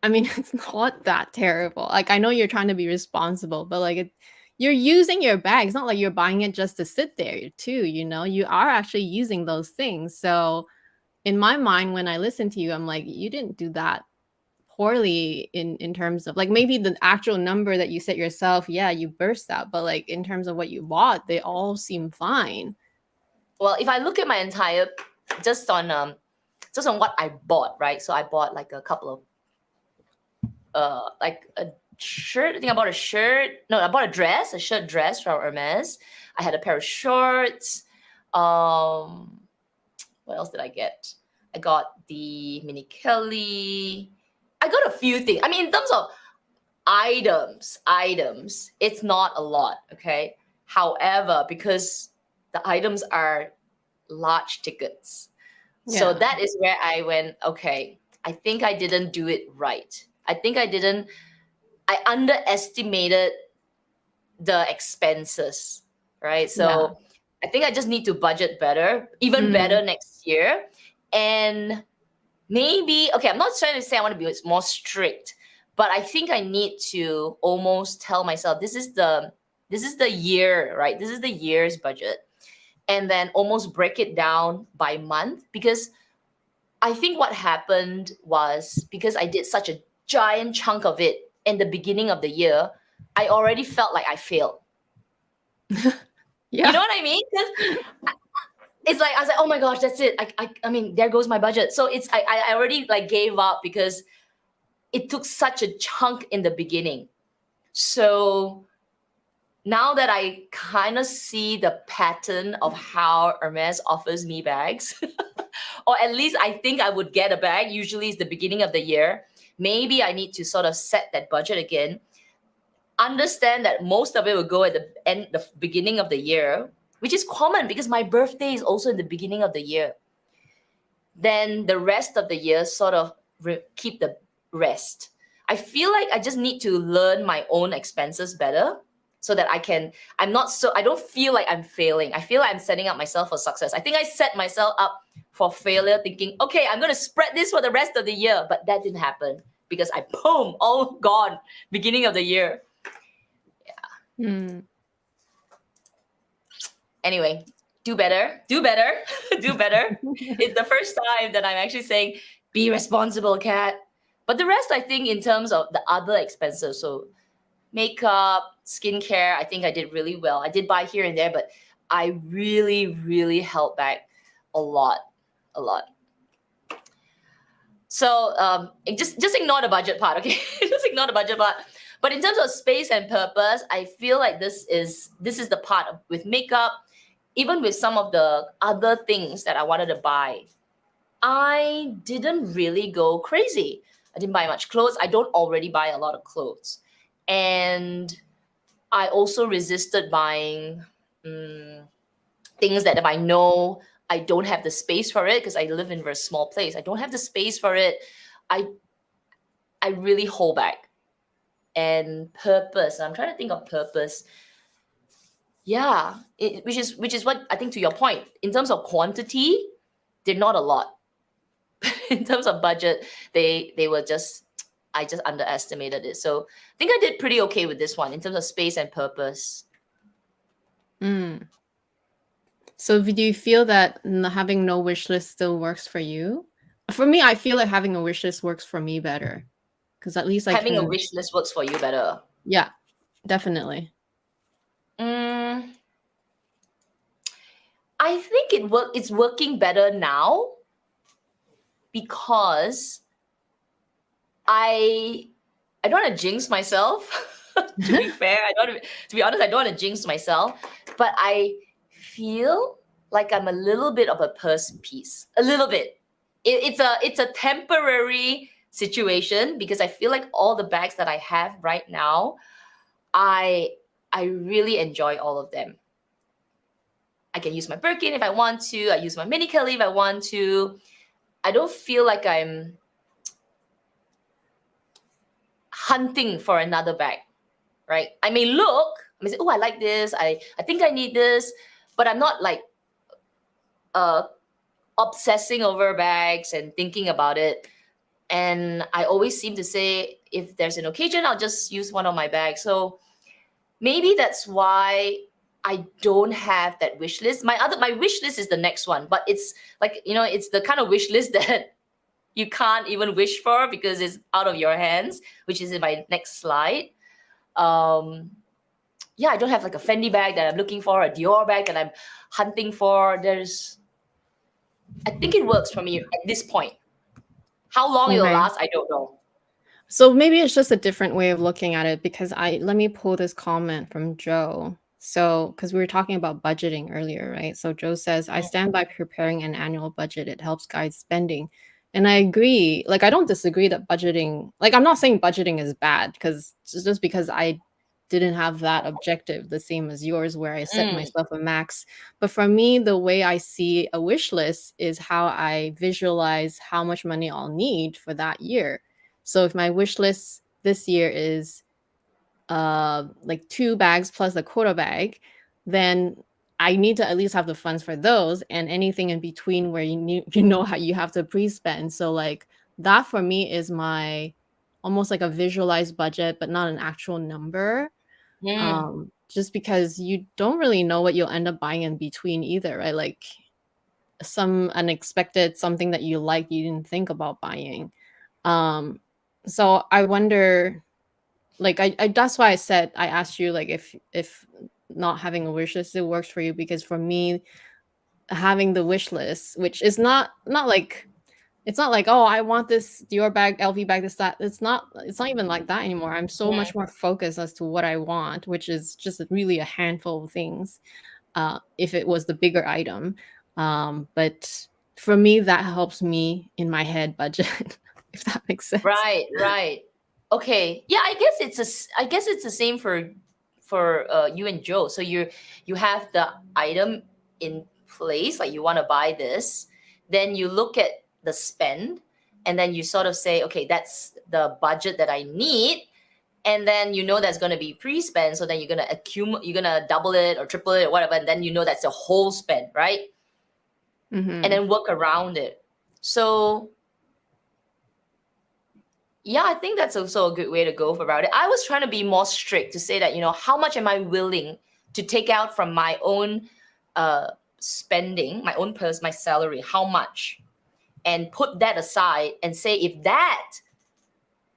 I mean, it's not that terrible. Like, I know you're trying to be responsible, but like, you're using your bag. It's not like you're buying it just to sit there too, you are actually using those things. So in my mind, when I listen to you, I'm like, you didn't do that poorly in terms of, like, maybe the actual number that you set yourself, yeah, you burst out, but like in terms of what you bought, they all seem fine. Well, if I look at my entire, just on what I bought, right? So I bought like a couple of like a shirt. I think I bought a shirt. No, I bought a shirt dress from Hermes. I had a pair of shorts. What else did I get? I got the mini Kelly. I got a few things. I mean, in terms of items, it's not a lot, okay? However, because the items are large tickets, so Yeah. that is where I went, okay, I think I didn't do it right. I underestimated the expenses, right? So I think I just need to budget better, even better next year. And maybe, okay, I'm not trying to say I want to be more strict, but I think I need to almost tell myself this is the year, right? This is the year's budget. And then almost break it down by month, because I think what happened was, because I did such a giant chunk of it in the beginning of the year, I already felt like I failed. Yeah. You know what I mean? 'Cause it's like, I was like, oh my gosh, that's it. I mean, there goes my budget. So I already like gave up because it took such a chunk in the beginning. So now that I kind of see the pattern of how Hermes offers me bags, or at least I think I would get a bag, usually it's the beginning of the year. Maybe I need to sort of set that budget again. Understand that most of it will go at the beginning of the year, which is common because my birthday is also in the beginning of the year. Then the rest of the year sort of keep the rest. I feel like I just need to learn my own expenses better so that I don't feel like I'm failing. I feel like I'm setting up myself for success. I think I set myself up for failure thinking, okay, I'm going to spread this for the rest of the year. But that didn't happen because boom, all gone beginning of the year. Anyway, do better. Do better. It's the first time that I'm actually saying, be responsible, Kat. But the rest, I think, in terms of the other expenses, so makeup, skincare, I think I did really well. I did buy here and there, but I really, really held back a lot. So just ignore the budget part, okay? Just ignore the budget part. But in terms of space and purpose, I feel like this is the part with makeup, even with some of the other things that I wanted to buy. I didn't really go crazy. I didn't buy much clothes. I don't already buy a lot of clothes. And I also resisted buying things that if I know I don't have the space for it, because I live in a very small place, I don't have the space for it. I really hold back. and purpose. I'm trying to think of purpose. Yeah, which is what I think, to your point, in terms of quantity, they're not a lot. In terms of budget, they were just, I just underestimated it. So I think I did pretty okay with this one in terms of space and purpose. So do you feel that having no wish list still works for you? For me, I feel like having a wish list works for me better, because at least I Having a can. wish list works for you better. Yeah, definitely. Mm, I think it's working better now because I don't want to jinx myself. To be fair, to be honest, I don't want to jinx myself, but I feel like I'm a little bit of a purse piece. A little bit. It's a temporary situation because I feel like all the bags that I have right now, I really enjoy all of them. I can use my Birkin if I want to. I use my Mini Kelly if I want to. I don't feel like I'm hunting for another bag, right? I may look, I may say, oh, I like this. I think I need this, but I'm not like obsessing over bags and thinking about it. And I always seem to say, if there's an occasion, I'll just use one of my bags. So maybe that's why I don't have that wish list. My wish list is the next one, but it's like, it's the kind of wish list that you can't even wish for because it's out of your hands, which is in my next slide. Yeah, I don't have like a Fendi bag that I'm looking for, a Dior bag that I'm hunting for. I think it works for me at this point. How long it'll Okay. last, I don't know. So maybe it's just a different way of looking at it, because let me pull this comment from Joe. So, because we were talking about budgeting earlier, right? So Joe says, I stand by preparing an annual budget. It helps guide spending. And I agree. Like, I don't disagree that budgeting, like, I'm not saying budgeting is bad, because just because I didn't have that objective, the same as yours, where I set myself a max. But for me, the way I see a wish list is how I visualize how much money I'll need for that year. So if my wish list this year is like 2 bags plus the quota bag, then I need to at least have the funds for those, and anything in between where how you have to pre-spend. So like that for me is my almost like a visualized budget, but not an actual number. Just because you don't really know what you'll end up buying in between either, right? Like some unexpected, something that you like, you didn't think about buying. So I wonder, like, I that's why I asked you, like, if not having a wish list, it works for you, because for me, having the wish list, which is not like, it's not like, oh, I want this Dior bag, LV bag, this, that. It's not even like that anymore. I'm so much more focused as to what I want, which is just really a handful of things, if it was the bigger item. But for me, that helps me in my head budget, if that makes sense. Right. Okay. Yeah, I guess it's the same for you and Joe. So you have the item in place, like you want to buy this, then you look at the spend, and then you sort of say, okay, that's the budget that I need, and then that's going to be pre-spend. So then you're going to you're going to double it or triple it or whatever, and then that's the whole spend, right? Mm-hmm. And then work around it. So yeah, I think that's also a good way to go about it. I was trying to be more strict to say that, how much am I willing to take out from my own spending, my own purse, my salary, how much, and put that aside and say if that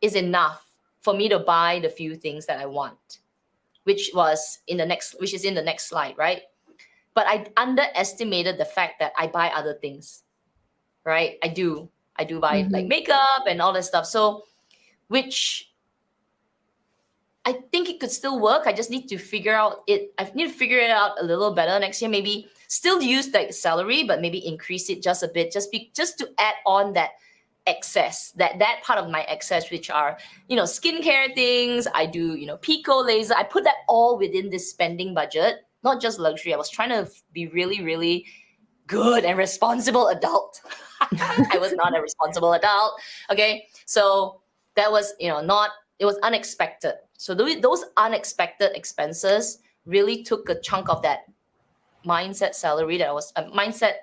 is enough for me to buy the few things that I want, which is in the next slide, right? But I underestimated the fact that I buy other things, right? I do buy like makeup and all that stuff. So, which I think it could still work. I just need to figure out it. I need to figure it out a little better next year. Maybe still use like salary, but maybe increase it just a bit, just to add on that excess, that part of my excess, which are, skincare things. I do, Pico, laser. I put that all within this spending budget, not just luxury. I was trying to be really, really good and responsible adult. I was not a responsible adult. Okay. So that was, it was unexpected. So those unexpected expenses really took a chunk of that mindset salary that I was mindset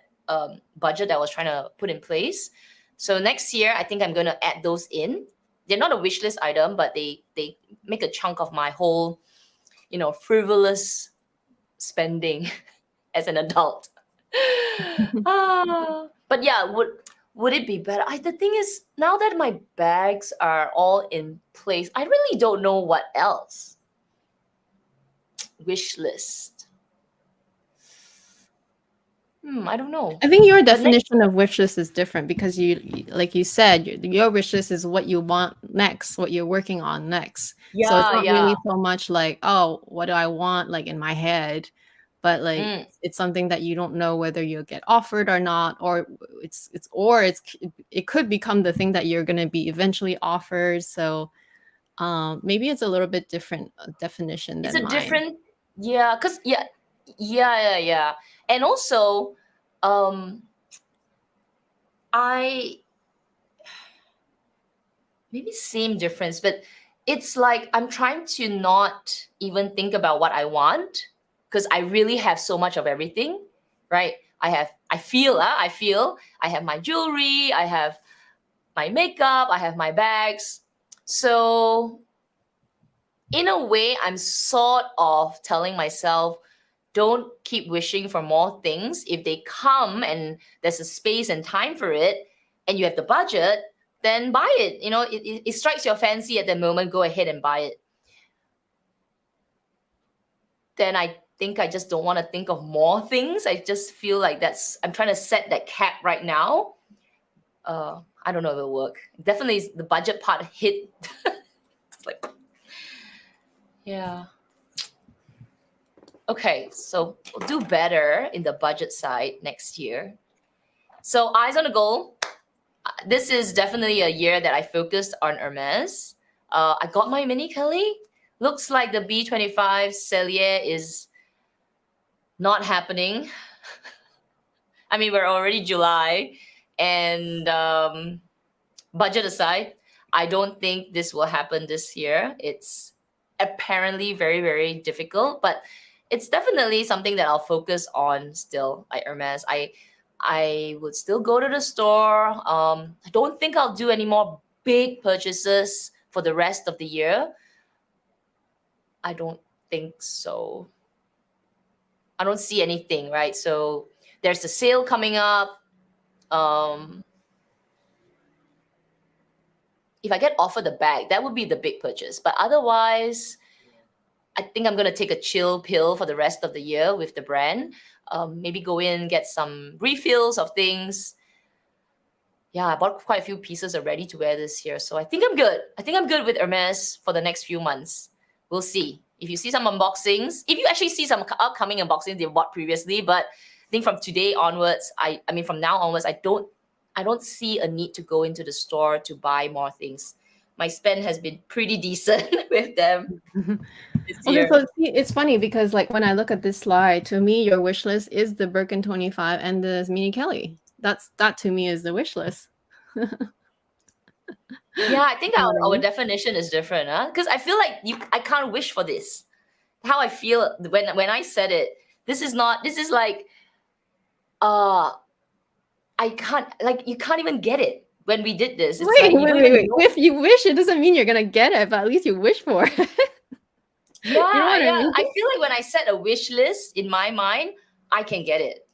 budget that I was trying to put in place. So next year, I think I'm going to add those in. They're not a wish list item, but they make a chunk of my whole, frivolous spending as an adult. But yeah, would it be better? The thing is, now that my bags are all in place, I really don't know what else. Wish list. I don't know. I think your But next, definition of wish list is different because like you said, your wish list is what you want next, what you're working on next. So it's not yeah. really so much like, oh, what do I want like in my head, but like it's something that you don't know whether you'll get offered or not, or it could become the thing that you're going to be eventually offered. So maybe it's a little bit different definition It's than a mine. different, cause yeah. And also, I maybe same difference, but it's like I'm trying to not even think about what I want because I really have so much of everything, right? I feel I have my jewelry, I have my makeup, I have my bags. So in a way, I'm sort of telling myself, don't keep wishing for more things. If they come and there's a space and time for it, and you have the budget, then buy it. It strikes your fancy at the moment, go ahead and buy it. Then I think I just don't want to think of more things. I just feel like I'm trying to set that cap right now. I don't know if it'll work. Definitely the budget part hit. It's like, yeah. Okay, so we'll do better in the budget side next year. So eyes on the goal. This is definitely a year that I focused on Hermes. I got my mini Kelly. Looks like the B25 Cellier is not happening. I mean, we're already July, and budget aside, I don't think this will happen this year. It's apparently very, very difficult, but it's definitely something that I'll focus on still, like Hermes. I would still go to the store. I don't think I'll do any more big purchases for the rest of the year. I don't think so. I don't see anything, right? So there's a sale coming up. If I get offered the bag, that would be the big purchase. But otherwise, I think I'm gonna take a chill pill for the rest of the year with the brand. Maybe go in, get some refills of things. Yeah, I bought quite a few pieces of ready to wear this year, so I think I'm good. I think I'm good with Hermes for the next few months. We'll see. If you see some unboxings, if you actually see some upcoming unboxings they bought previously, but I think from today onwards, I mean from now onwards, I don't see a need to go into the store to buy more things. My spend has been pretty decent with them this Okay, year. so it's funny because like when I look at this slide, to me, your wish list is the Birkin 25 and the Mini Kelly. That to me is the wish list. Yeah, I think You know what I our mean? definition is different, huh? Because I feel like I can't wish for this. How I feel when I said it. This is like uh I can't, like, you can't even get it when we did this. It's like you don't even Wait. know. If you wish, it doesn't mean you're gonna get it, but at least you wish for it. You know what I Yeah. mean? I feel like when I set a wish list in my mind, I can get it.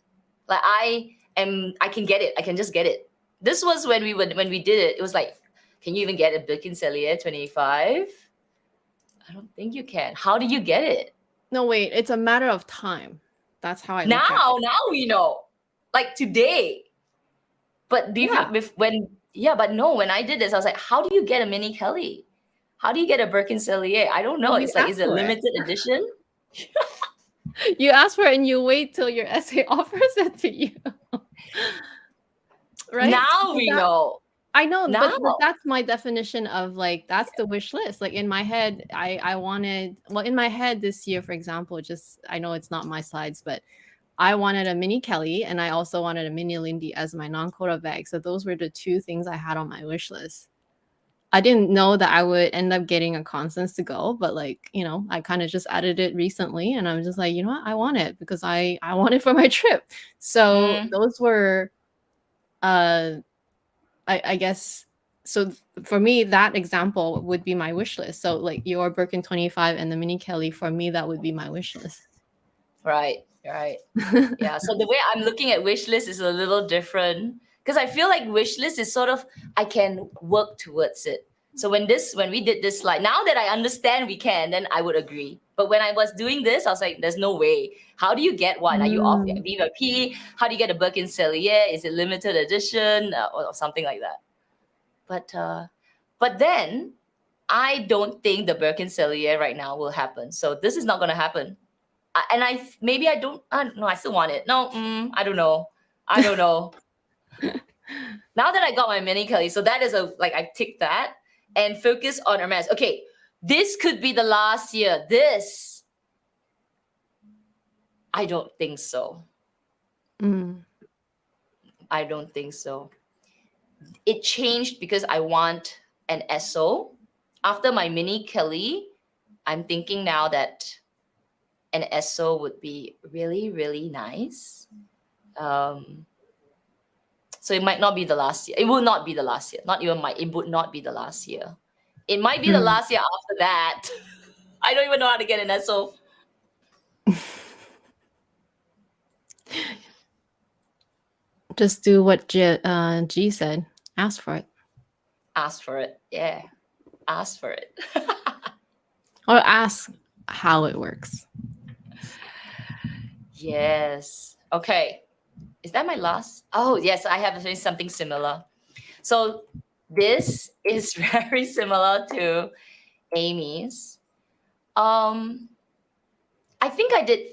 Like I can get it. I can just get it. This was when we did it. It was like, can you even get a Birkin Cellier 25? I don't think you can. How do you get it? No, wait. It's a matter of time. That's how I look at Now it. we know. Like today. But Yeah. but no, when I did this, I was like, how do you get a mini Kelly? How do you get a Birkin Cellier? I don't know. You It's like, ask is it for it. limited edition? You ask for it and you wait till your essay offers it to you. Right? Now So we know. I know, Now. but that's my definition of like that's the wish list. Like in my head, I wanted in my head this year, for example, just I know it's not my slides, but I wanted a mini Kelly and I also wanted a mini Lindy as my non-quota bag. So those were the two things I had on my wish list. I didn't know that I would end up getting a Constance to go, but like, you know, I kind of just added it recently and I'm just like, you know what, I want it because I want it for my trip. So Mm, those were uh I guess so for me that example would be my wish list. So like your Birkin 25 and the Mini Kelly, for me that would be my wish list. right, right. Yeah. So the way I'm looking at wish list is a little different because I feel like wish list is sort of I can work towards it. So when we did this slide, now that I understand we can, then I would agree. But when I was doing this, I was like, "There's no way. How do you get one? Are you off Mm. VIP? How do you get a Birkin Cellier? Is it limited edition or something like that?" But then I don't think the Birkin Cellier right now will happen. So this is not going to happen. And maybe I don't know. I still want it. No, I don't know. I don't know. Now that I got my mini Kelly, so that is I ticked that and focus on Hermes. Okay, this could be the last year. This, I don't think so. Mm. I don't think so. It changed because I want an SO. After my mini Kelly, I'm thinking now that an SO would be really, really nice. So it might not be the last year. It will not be the last year. Not even might. It would not be the last year. It might be the Mm. last year after that. I don't even know how to get an SO. Just do what G said. Ask for it. Ask for it. Yeah. Ask for it. Or ask how it works. Yes. Okay. Is that my last? Oh, yes. I have something similar. So this is very similar to Amy's. I think I did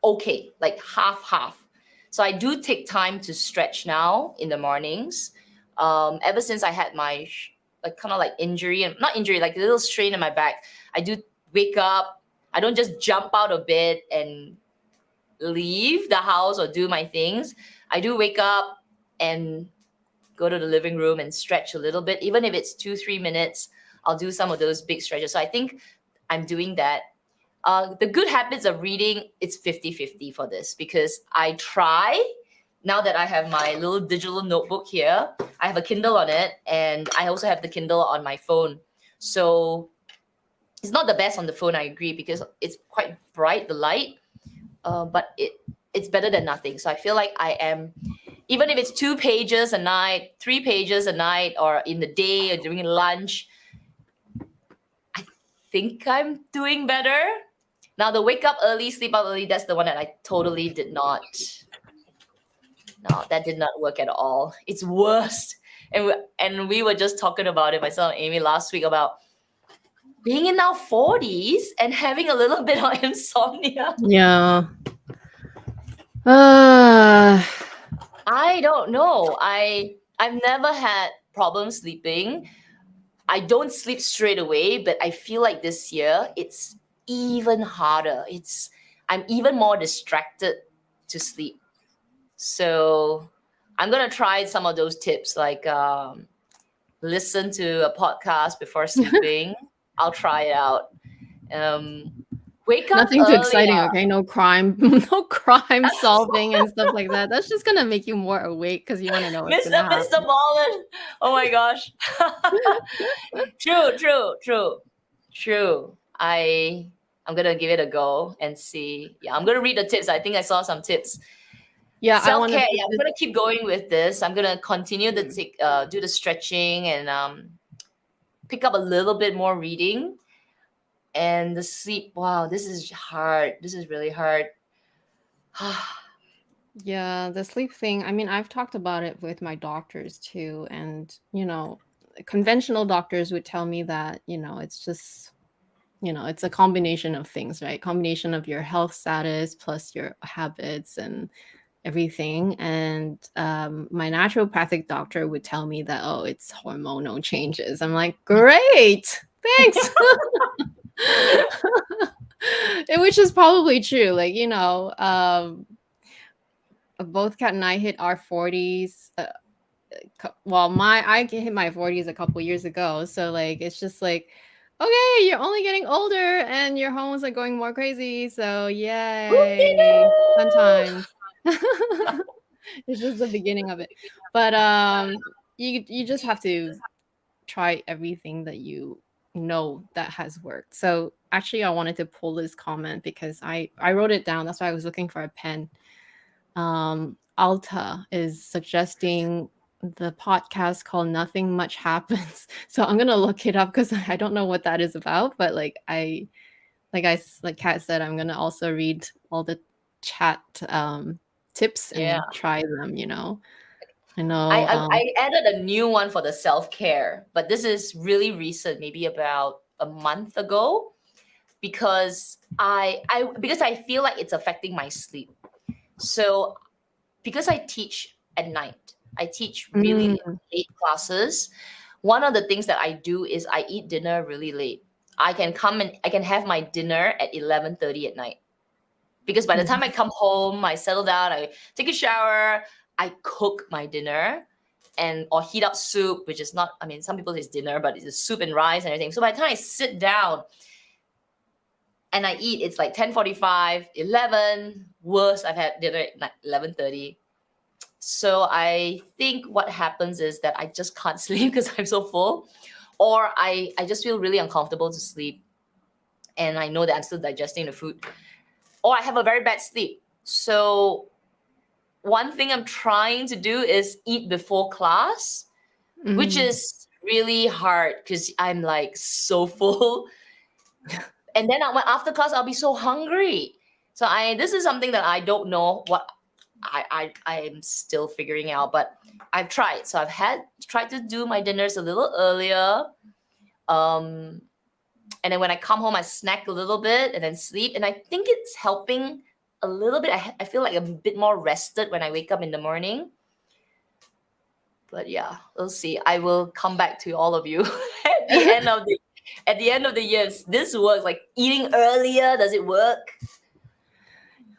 okay, like half. So I do take time to stretch now in the mornings. Ever since I had my like kind of like injury and not injury, like a little strain in my back, I do wake up. I don't just jump out of bed and leave the house or do my things. I do wake up and go to the living room and stretch a little bit, even if it's 2-3 minutes. I'll do some of those big stretches. So I think I'm doing that. The good habits of reading, it's 50-50 for this because I try. Now that I have my little digital notebook here, I have a Kindle on it and I also have the Kindle on my phone. So it's not the best on the phone, I agree, because it's quite bright, the light, but it's better than nothing. So I feel like I am, even if it's 2 pages a night, 3 pages a night, or in the day or during lunch, I think I'm doing better. Now, the wake up early, sleep out early, that's the one that I totally did not. No, that did not work at all. It's worst. And we were just talking about it, myself and Amy, last week about being in our 40s and having a little bit of insomnia. Yeah. I don't know. I've never had problems sleeping. I don't sleep straight away, but I feel like this year it's even harder. I'm even more distracted to sleep. So I'm gonna try some of those tips, like listen to a podcast before sleeping. I'll try it out. Wake up Nothing too exciting, earlier. okay? No crime, no crime solving and stuff like that. That's just gonna make you more awake because you want to know what's Mr. gonna Mr. happen. Ballin. Oh my gosh. True. I'm gonna give it a go and see. Yeah, I'm gonna read the tips. I think I saw some tips. Yeah, I want to Self-care. put Yeah, I'm this. gonna keep going with this. I'm gonna continue to do the stretching and pick up a little bit more reading. And the sleep. Wow, this is hard. This is really hard. Yeah, the sleep thing. I mean, I've talked about it with my doctors too, and conventional doctors would tell me that it's just it's a combination of things, right? Combination of your health status plus your habits and everything. And my naturopathic doctor would tell me that, oh, it's hormonal changes. I'm like, great, thanks. Which is probably true. Like, both Kat and I hit our 40s well, I hit my 40s a couple years ago, so like it's just like, okay, you're only getting older and your hormones are going more crazy, so yay, fun times. It's just the beginning of it. But you just have to try everything that you know that has worked. So actually I wanted to pull this comment because I wrote it down. That's why I was looking for a pen. Alta is suggesting the podcast called Nothing Much Happens. So I'm gonna look it up because I don't know what that is about. But like Kat said, I'm gonna also read all the chat tips Yeah. and try them. You know, I I, know. I I added a new one for the self-care, but this is really recent, maybe about a month ago, because I feel like it's affecting my sleep. So because I teach at night, I teach really Mm, late classes. One of the things that I do is I eat dinner really late. I can have my dinner at 11:30 at night, because by the time I mhm. come home, I settle down, I take a shower, I cook my dinner, and or heat up soup, which is not, I mean, some people it's dinner, but it's soup and rice and everything. So by the time I sit down and I eat, it's like 10:45, 11. Worst, I've had dinner at 11:30. So I think what happens is that I just can't sleep because I'm so full, or I just feel really uncomfortable to sleep, and I know that I'm still digesting the food, or I have a very bad sleep. So one thing I'm trying to do is eat before class, which Mm. is really hard because I'm like so full. And then after class, I'll be so hungry. So this is something that I don't know what I am still figuring out, but I've tried. So I've had tried to do my dinners a little earlier. Um, and then when I come home, I snack a little bit and then sleep. And I think it's helping a little bit. I feel like I'm a bit more rested when I wake up in the morning. But yeah, we'll see. I will come back to all of you at the end of the year. If this works, like eating earlier, does it work?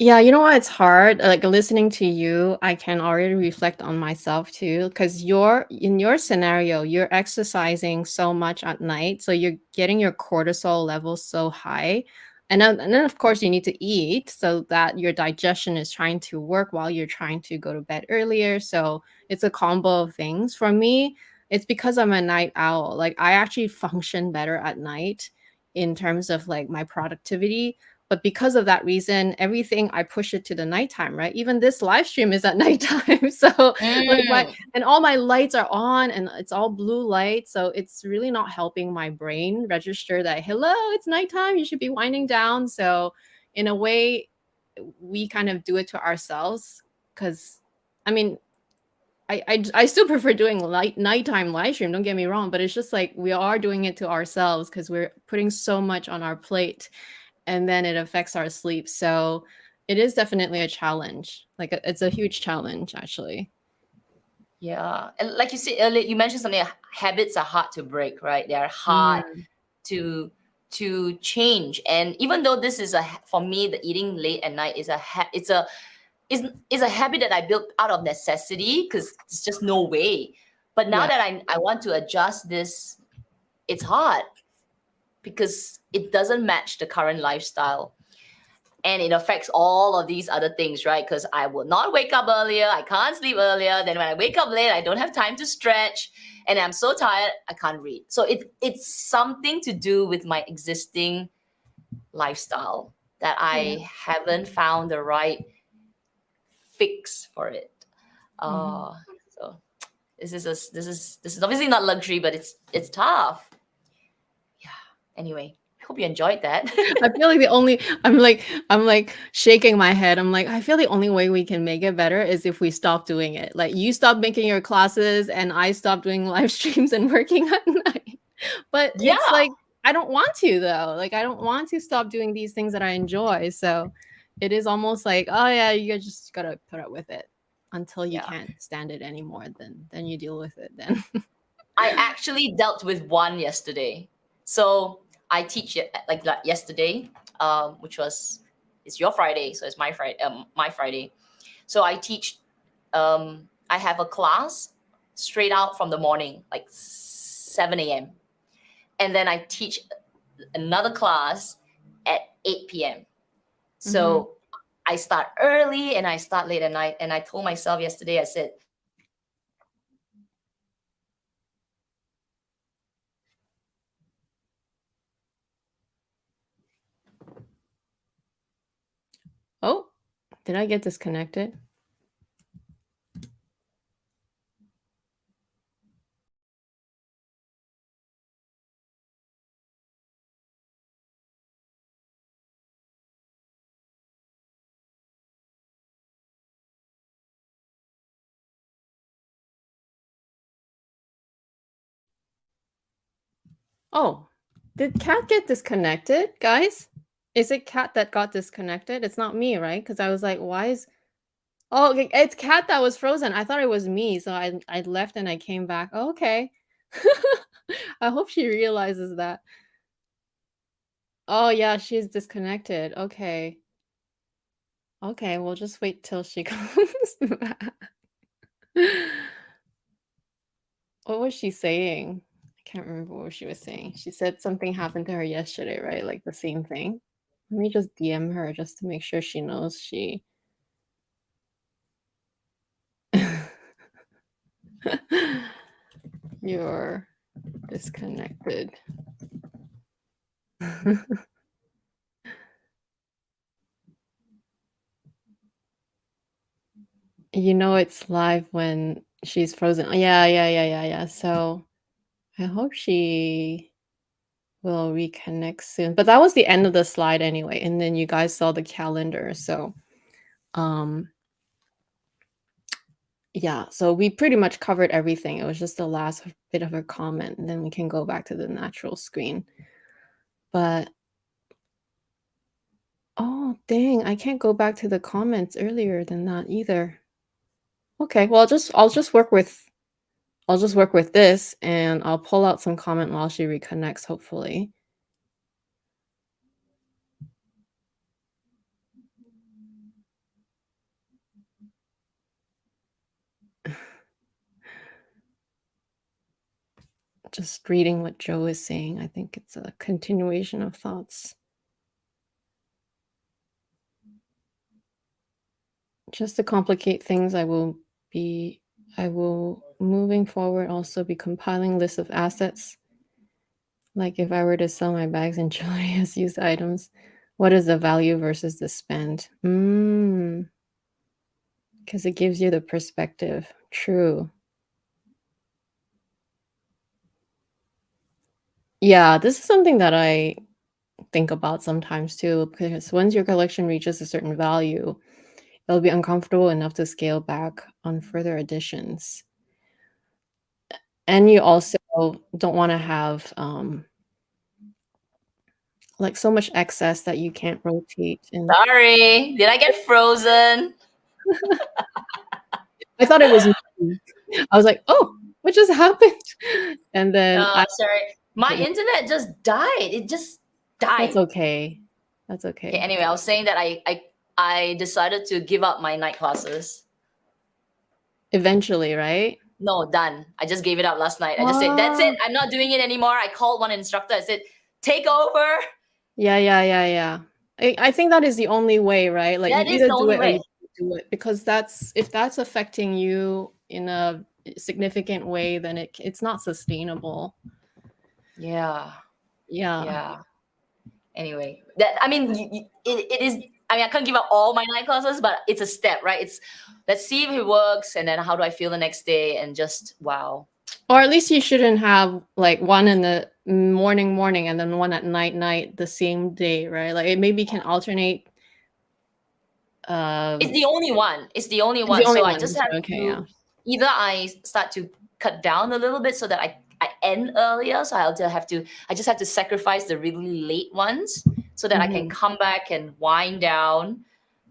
Yeah, you know what? It's hard. Like listening to you, I can already reflect on myself too. Because you're in your scenario, you're exercising so much at night, so you're getting your cortisol levels so high, and then of course you need to eat so that your digestion is trying to work while you're trying to go to bed earlier. So it's a combo of things. For me, it's because I'm a night owl. Like I actually function better at night in terms of like my productivity, but because of that reason, everything I push it to the nighttime, right? Even this live stream is at nighttime. So like Mm, all my lights are on and it's all blue light. So it's really not helping my brain register that, hello, it's nighttime. You should be winding down. So in a way, we kind of do it to ourselves because I mean, I still prefer doing nighttime live stream. Don't get me wrong, but it's just like we are doing it to ourselves because we're putting so much on our plate and then it affects our sleep. So it is definitely a challenge. Like it's a huge challenge, actually. yeah, and like you said earlier, you mentioned something. Habits are hard to break, right? They are hard Mm, to change. And even though this is for me, the eating late at night is is a habit that I built out of necessity because there's just no way. But now yeah. that I want to adjust this, it's hard because it doesn't match the current lifestyle. And it affects all of these other things, right? Because I will not wake up earlier, I can't sleep earlier. Then when I wake up late, I don't have time to stretch, and I'm so tired, I can't read. So it's something to do with my existing lifestyle that Yeah. I haven't found the right fix for it. Mhm. So this is obviously not luxury, but it's tough. Yeah. Anyway, I hope you enjoyed that. I feel like I'm like shaking my head. I'm like, I feel the only way we can make it better is if we stop doing it. Like you stop making your classes and I stop doing live streams and working at night. But it's Yeah. like I don't want to though. Like I don't want to stop doing these things that I enjoy. So it is almost like, oh yeah, you just gotta put up with it until you Yeah. can't stand it anymore. Then you deal with it then. I actually dealt with one yesterday. So I teach it like yesterday, which was it's your Friday, so it's my Friday. My Friday. So I teach. I have a class straight out from the morning, like 7 a.m. And then I teach another class at 8 p.m. So I start early and I start late at night. And I told myself yesterday, I said, Oh, did I get disconnected? Oh, did Kat get disconnected, guys? Is it Kat that got disconnected? It's not me, right? Because I was like, why is... Oh, okay, it's Kat that was frozen. I thought it was me, so I left and I came back. Oh, okay. I hope she realizes that. Oh, yeah, she's disconnected. Okay. Okay, we'll just wait till she comes back. What was she saying? I can't remember what she was saying. She said something happened to her yesterday, right? Like the same thing. Let me just DM her just to make sure she knows she... You're disconnected. You know it's live when she's frozen. Yeah. So I hope she will reconnect soon. But that was the end of the slide anyway. And then you guys saw the calendar. So yeah, so we pretty much covered everything. It was just the last bit of her comment, and then we can go back to the natural screen. But oh dang, I can't go back to the comments earlier than that either. Okay, well I'll just work with this, and I'll pull out some comment while she reconnects, hopefully. Just reading what Joe is saying. I think it's a continuation of thoughts. Just to complicate things, I will moving forward also be compiling lists of assets. Like if I were to sell my bags and jewelry as used items, what is the value versus the spend? Because it gives you the perspective. True. Yeah, this is something that I think about sometimes too, because once your collection reaches a certain value, it'll be uncomfortable enough to scale back on further additions. And you also don't want to have like so much excess that you can't rotate. And sorry, did I get frozen? I thought it was me. I was like, oh, what just happened? And then Sorry, my internet just died. It just died. That's okay. That's okay. Okay, anyway, I was saying that I decided to give up my night classes. Eventually, right? No, done. I just gave it up last night. I just said, that's it. I'm not doing it anymore. I called one instructor. I said, take over. Yeah. I think that is the only way, right? Like That you is either the do only it or way. you don't do it, because if that's affecting you in a significant way, then it's not sustainable. Yeah. Yeah. Anyway, it is. I mean, I can't give up all my night classes, but it's a step, right? It's let's see if it works, and then how do I feel the next day, and just wow. Or at least you shouldn't have like one in the morning and then one at night the same day, right? Like it maybe can alternate. It's the only one. It's the only It's one. the only So I one. just have to either I start to cut down a little bit so that I end earlier. So I just have to sacrifice the really late ones so that I can come back and wind down,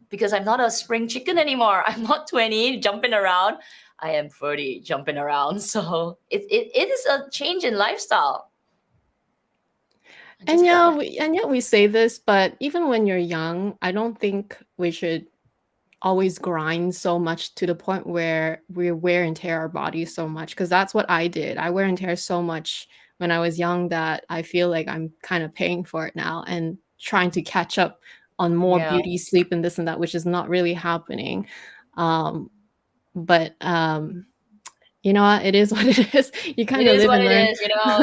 because I'm not a spring chicken anymore. I'm not 20 jumping around. I am 30 jumping around. So it is a change in lifestyle. And yet we say this, but even when you're young, I don't think we should always grind so much to the point where we wear and tear our bodies so much, because that's what I did. I wear and tear so much when I was young that I feel like I'm kind of paying for it now and trying to catch up on more Yeah, beauty, sleep, and this and that, which is not really happening. But you know what? It is what it is. You it kind of is live what and it learn. is.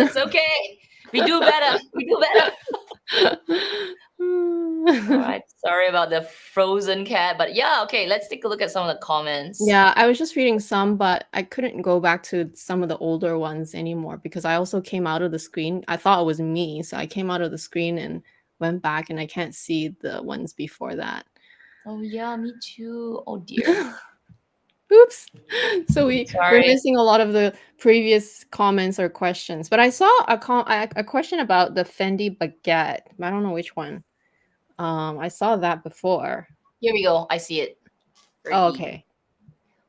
It's okay. We do better. We do better. All right. Sorry about the frozen cat, but yeah, okay. Let's take a look at some of the comments. Yeah, I was just reading some, but I couldn't go back to some of the older ones anymore because I also came out of the screen. I thought it was me, so I came out of the screen and went back, and I can't see the ones before that. Oh yeah, me too. Oh dear. Oops. So we're Sorry. missing a lot of the previous comments or questions. But I saw a question about the Fendi baguette. I don't know which one. I saw that before. Here we go. I see it. Oh, Fergie. okay.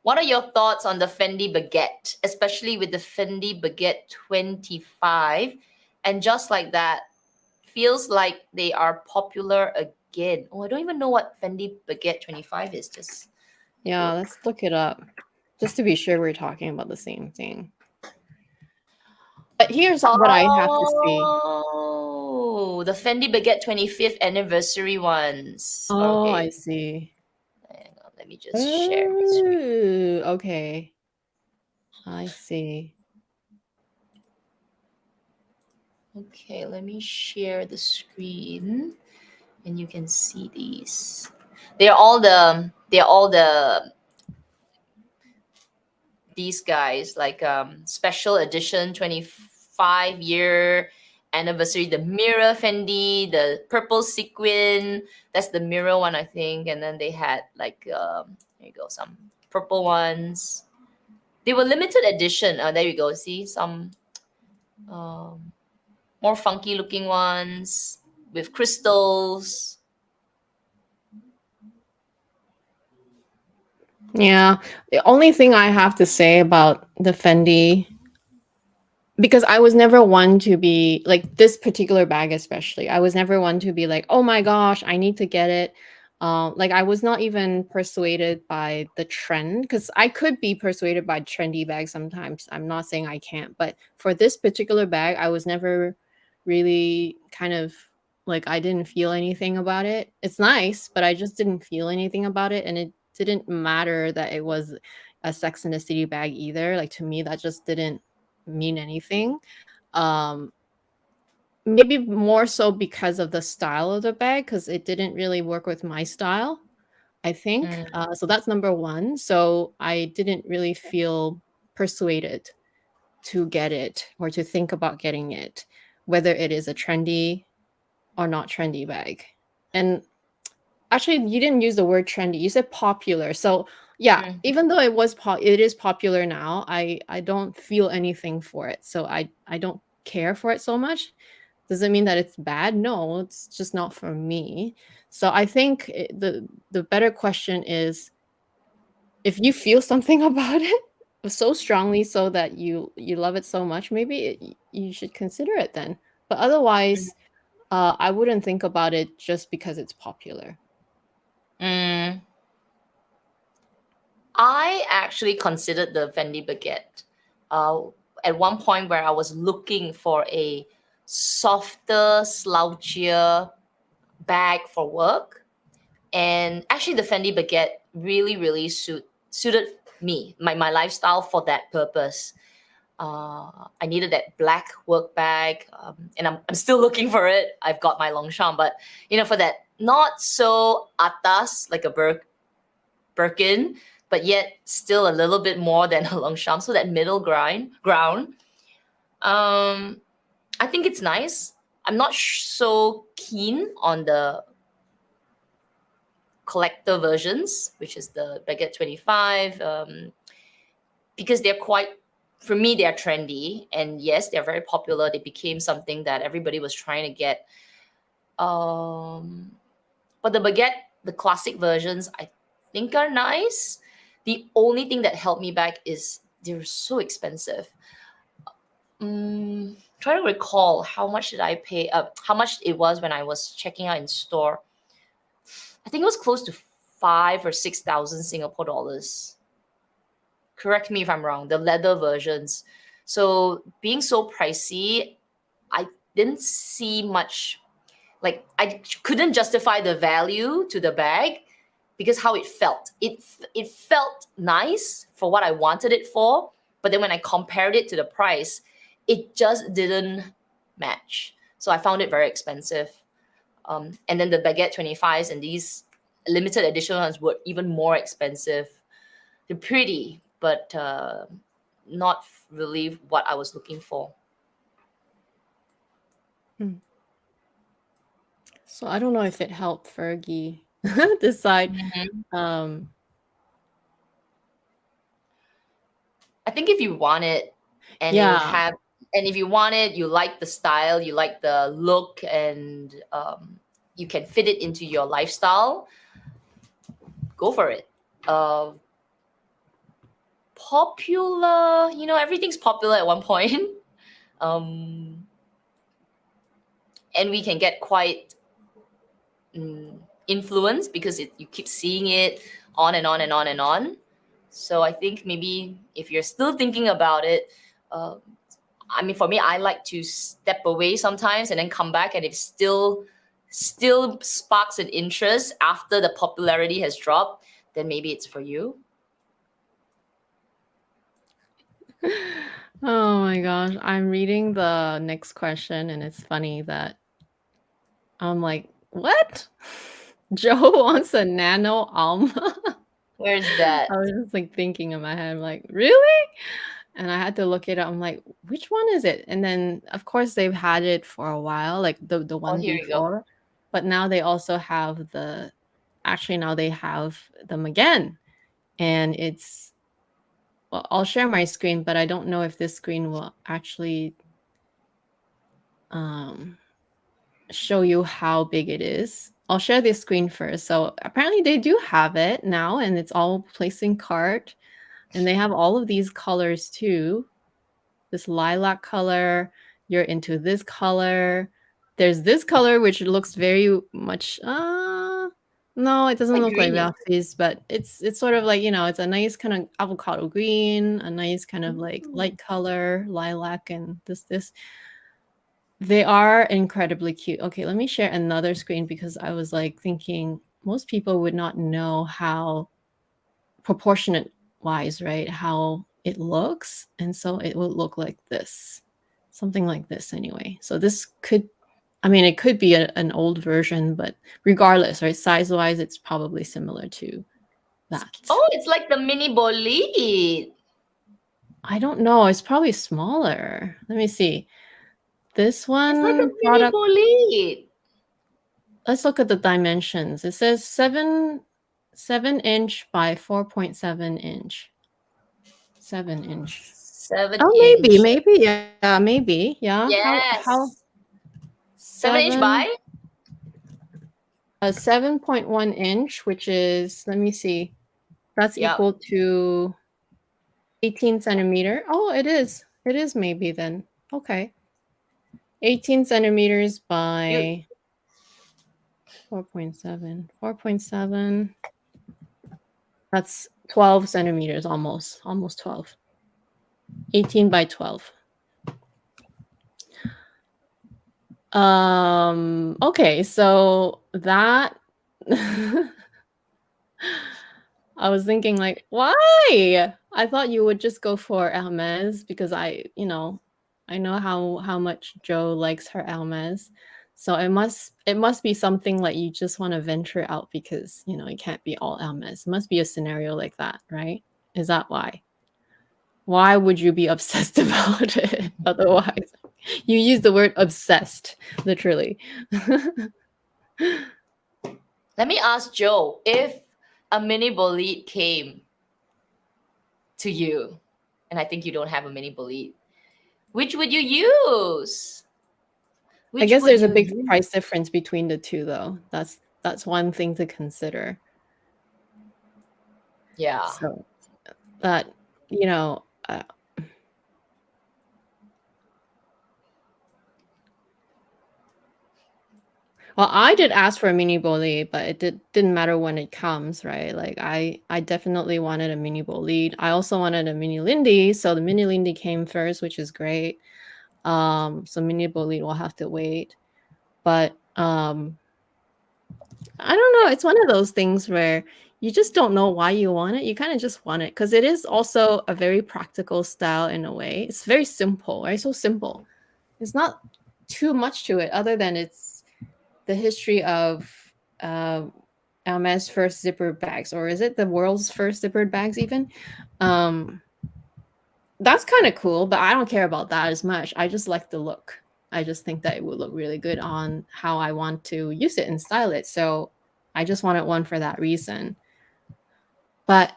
What are your thoughts on the Fendi baguette, especially with the Fendi baguette 25? And just like that, feels like they are popular again. Oh, I don't even know what Fendi baguette 25 is. Just Yeah, look. let's look it up just to be sure we're talking about the same thing. But here's what I have to say. Oh, the Fendi baguette 25th anniversary ones. Oh, I Okay, see. hang on, let me just share my screen. Oh, okay. I see. Okay, let me share the screen and you can see these. They're all the these guys like special edition 25-year anniversary, the mirror Fendi, the purple sequin, that's the mirror one I think, and then they had like there you go, some purple ones. They were limited edition. There you go, see some um, more funky looking ones with crystals. Yeah. The only thing I have to say about the Fendi, because I was never one to be like this particular bag, especially. I was never one to be like, oh my gosh, I need to get it. Like I was not even persuaded by the trend, because I could be persuaded by trendy bags sometimes. I'm not saying I can't, but for this particular bag, I was never really kind of like, I didn't feel anything about it. It's nice, but I just didn't feel anything about it, and it didn't matter that it was a Sex and the City bag either. Like to me, that just didn't mean anything. Um, Maybe more so because of the style of the bag, because it didn't really work with my style, I think. Mm, So that's number one. So I didn't really feel persuaded to get it or to think about getting it, whether it is a trendy or not trendy bag. And actually, you didn't use the word trendy. You said popular. So yeah, mm, even though it is popular now, I don't feel anything for it. So I don't care for it so much. Does it mean that it's bad? No, it's just not for me. So I think the better question is, if you feel something about it so strongly, so that you love it so much, maybe you should consider it then. But mm, otherwise, I wouldn't think about it just because it's popular. mm. I actually considered the Fendi baguette uh, at one point where I was looking for a softer, slouchier bag for work. And actually, the Fendi baguette really, really suited me, my lifestyle for that purpose. I needed that black work bag, and I'm still looking for it. I've got my Longchamp, but for that not so atas like a Birkin, but yet still a little bit more than a Longchamp. So that middle ground. Um, I think it's nice. I'm not so keen on the collector versions, which is the Baguette 25, because they're quite, for me, they're trendy. And yes, they're very popular. They became something that everybody was trying to get. Um, but the Baguette, the classic versions, I think are nice. The only thing that held me back is they're so expensive. Trying to recall how much did I pay, how much it was when I was checking out in store. I think it was close to 5 or 6,000 Singapore dollars. Correct me if I'm wrong. The leather versions. So being so pricey, I didn't see much. Like I couldn't justify the value to the bag because how it felt. It felt nice for what I wanted it for, but then when I compared it to the price, it just didn't match. So I found it very expensive. And then the baguette 25s and these limited edition ones were even more expensive. They're pretty, but not really what I was looking for. So I don't know if it helped Fergie decide. I think if you want it and Yeah. if you want it, you like the style, you like the look, and you can fit it into your lifestyle, go for it. Popular, everything's popular at one point. And we can get quite influenced because you keep seeing it on and on and on and on. So I think maybe if you're still thinking about it, I mean, for me, I like to step away sometimes and then come back, and if still sparks an interest after the popularity has dropped, then maybe it's for you. Oh my gosh. I'm reading the next question, and it's funny that I'm like, what? Joe wants a nano alma. Where's that? I was just like thinking in my head, I'm like, really? And I had to look it up. I'm like, which one is it? And then of course they've had it for a while, like the one Here you go. before. But now they also have now they have them again. And it's I'll share my screen, but I don't know if this screen will actually show you how big it is. I'll share this screen first. So apparently they do have it now, and it's all placed in cart. And they have all of these colors too. This lilac color, you're into this color. There's this color, which looks very much, no, it doesn't Like look like green. Velcys, but it's sort of like, it's a nice kind of avocado green, a nice kind of like light color, lilac, and this. They are incredibly cute. Okay, let me share another screen because I was like thinking most people would not know how proportionate wise, right? How it looks. And so it will look like this, something like this anyway. So this could, it could be an old version, but regardless, right? Size wise, it's probably similar to that. Oh, it's like the mini bolide. I don't know. It's probably smaller. Let me see. This one It's like a mini product. bolide. Let's look at the dimensions. It says 7 inch by 4.7 inch. 7 inch. 7 inch. Maybe, yeah, maybe, yeah. How Yes. 7 inch by? 7.1 inch, which is, let me see, that's Yep. equal to 18 centimeter. Oh, it is. It is maybe then. Okay. 18 centimeters by 4.7. 4.7. That's 12 centimeters, almost 12. 18 by 12. Okay, so that I was thinking like, why? I thought you would just go for Hermes because I know how much Joe likes her Hermes. So it must be something like you just want to venture out because, it can't be all Hermes. It must be a scenario like that, right? Is that why? Why would you be obsessed about it otherwise? You use the word obsessed, literally. Let me ask Joe, if a mini bolide came to you, and I think you don't have a mini bolide, which would you use? I guess there's a big price difference between the two, though. That's one thing to consider. Yeah. So that, Well, I did ask for a mini bolide, but didn't matter when it comes, right? Like I definitely wanted a mini bolide. I also wanted a mini Lindy, so the mini Lindy came first, which is great. So mini bolide will have to wait. But I don't know. It's one of those things where you just don't know why you want it. You kind of just want it because it is also a very practical style in a way. It's very simple, right? So simple. There's not too much to it other than it's the history of uh, Hermes first zipper bags, or is it the world's first zippered bags even? Um, that's kind of cool, but I don't care about that as much. I just like the look. I just think that it would look really good on how I want to use it and style it. So I just wanted one for that reason. But,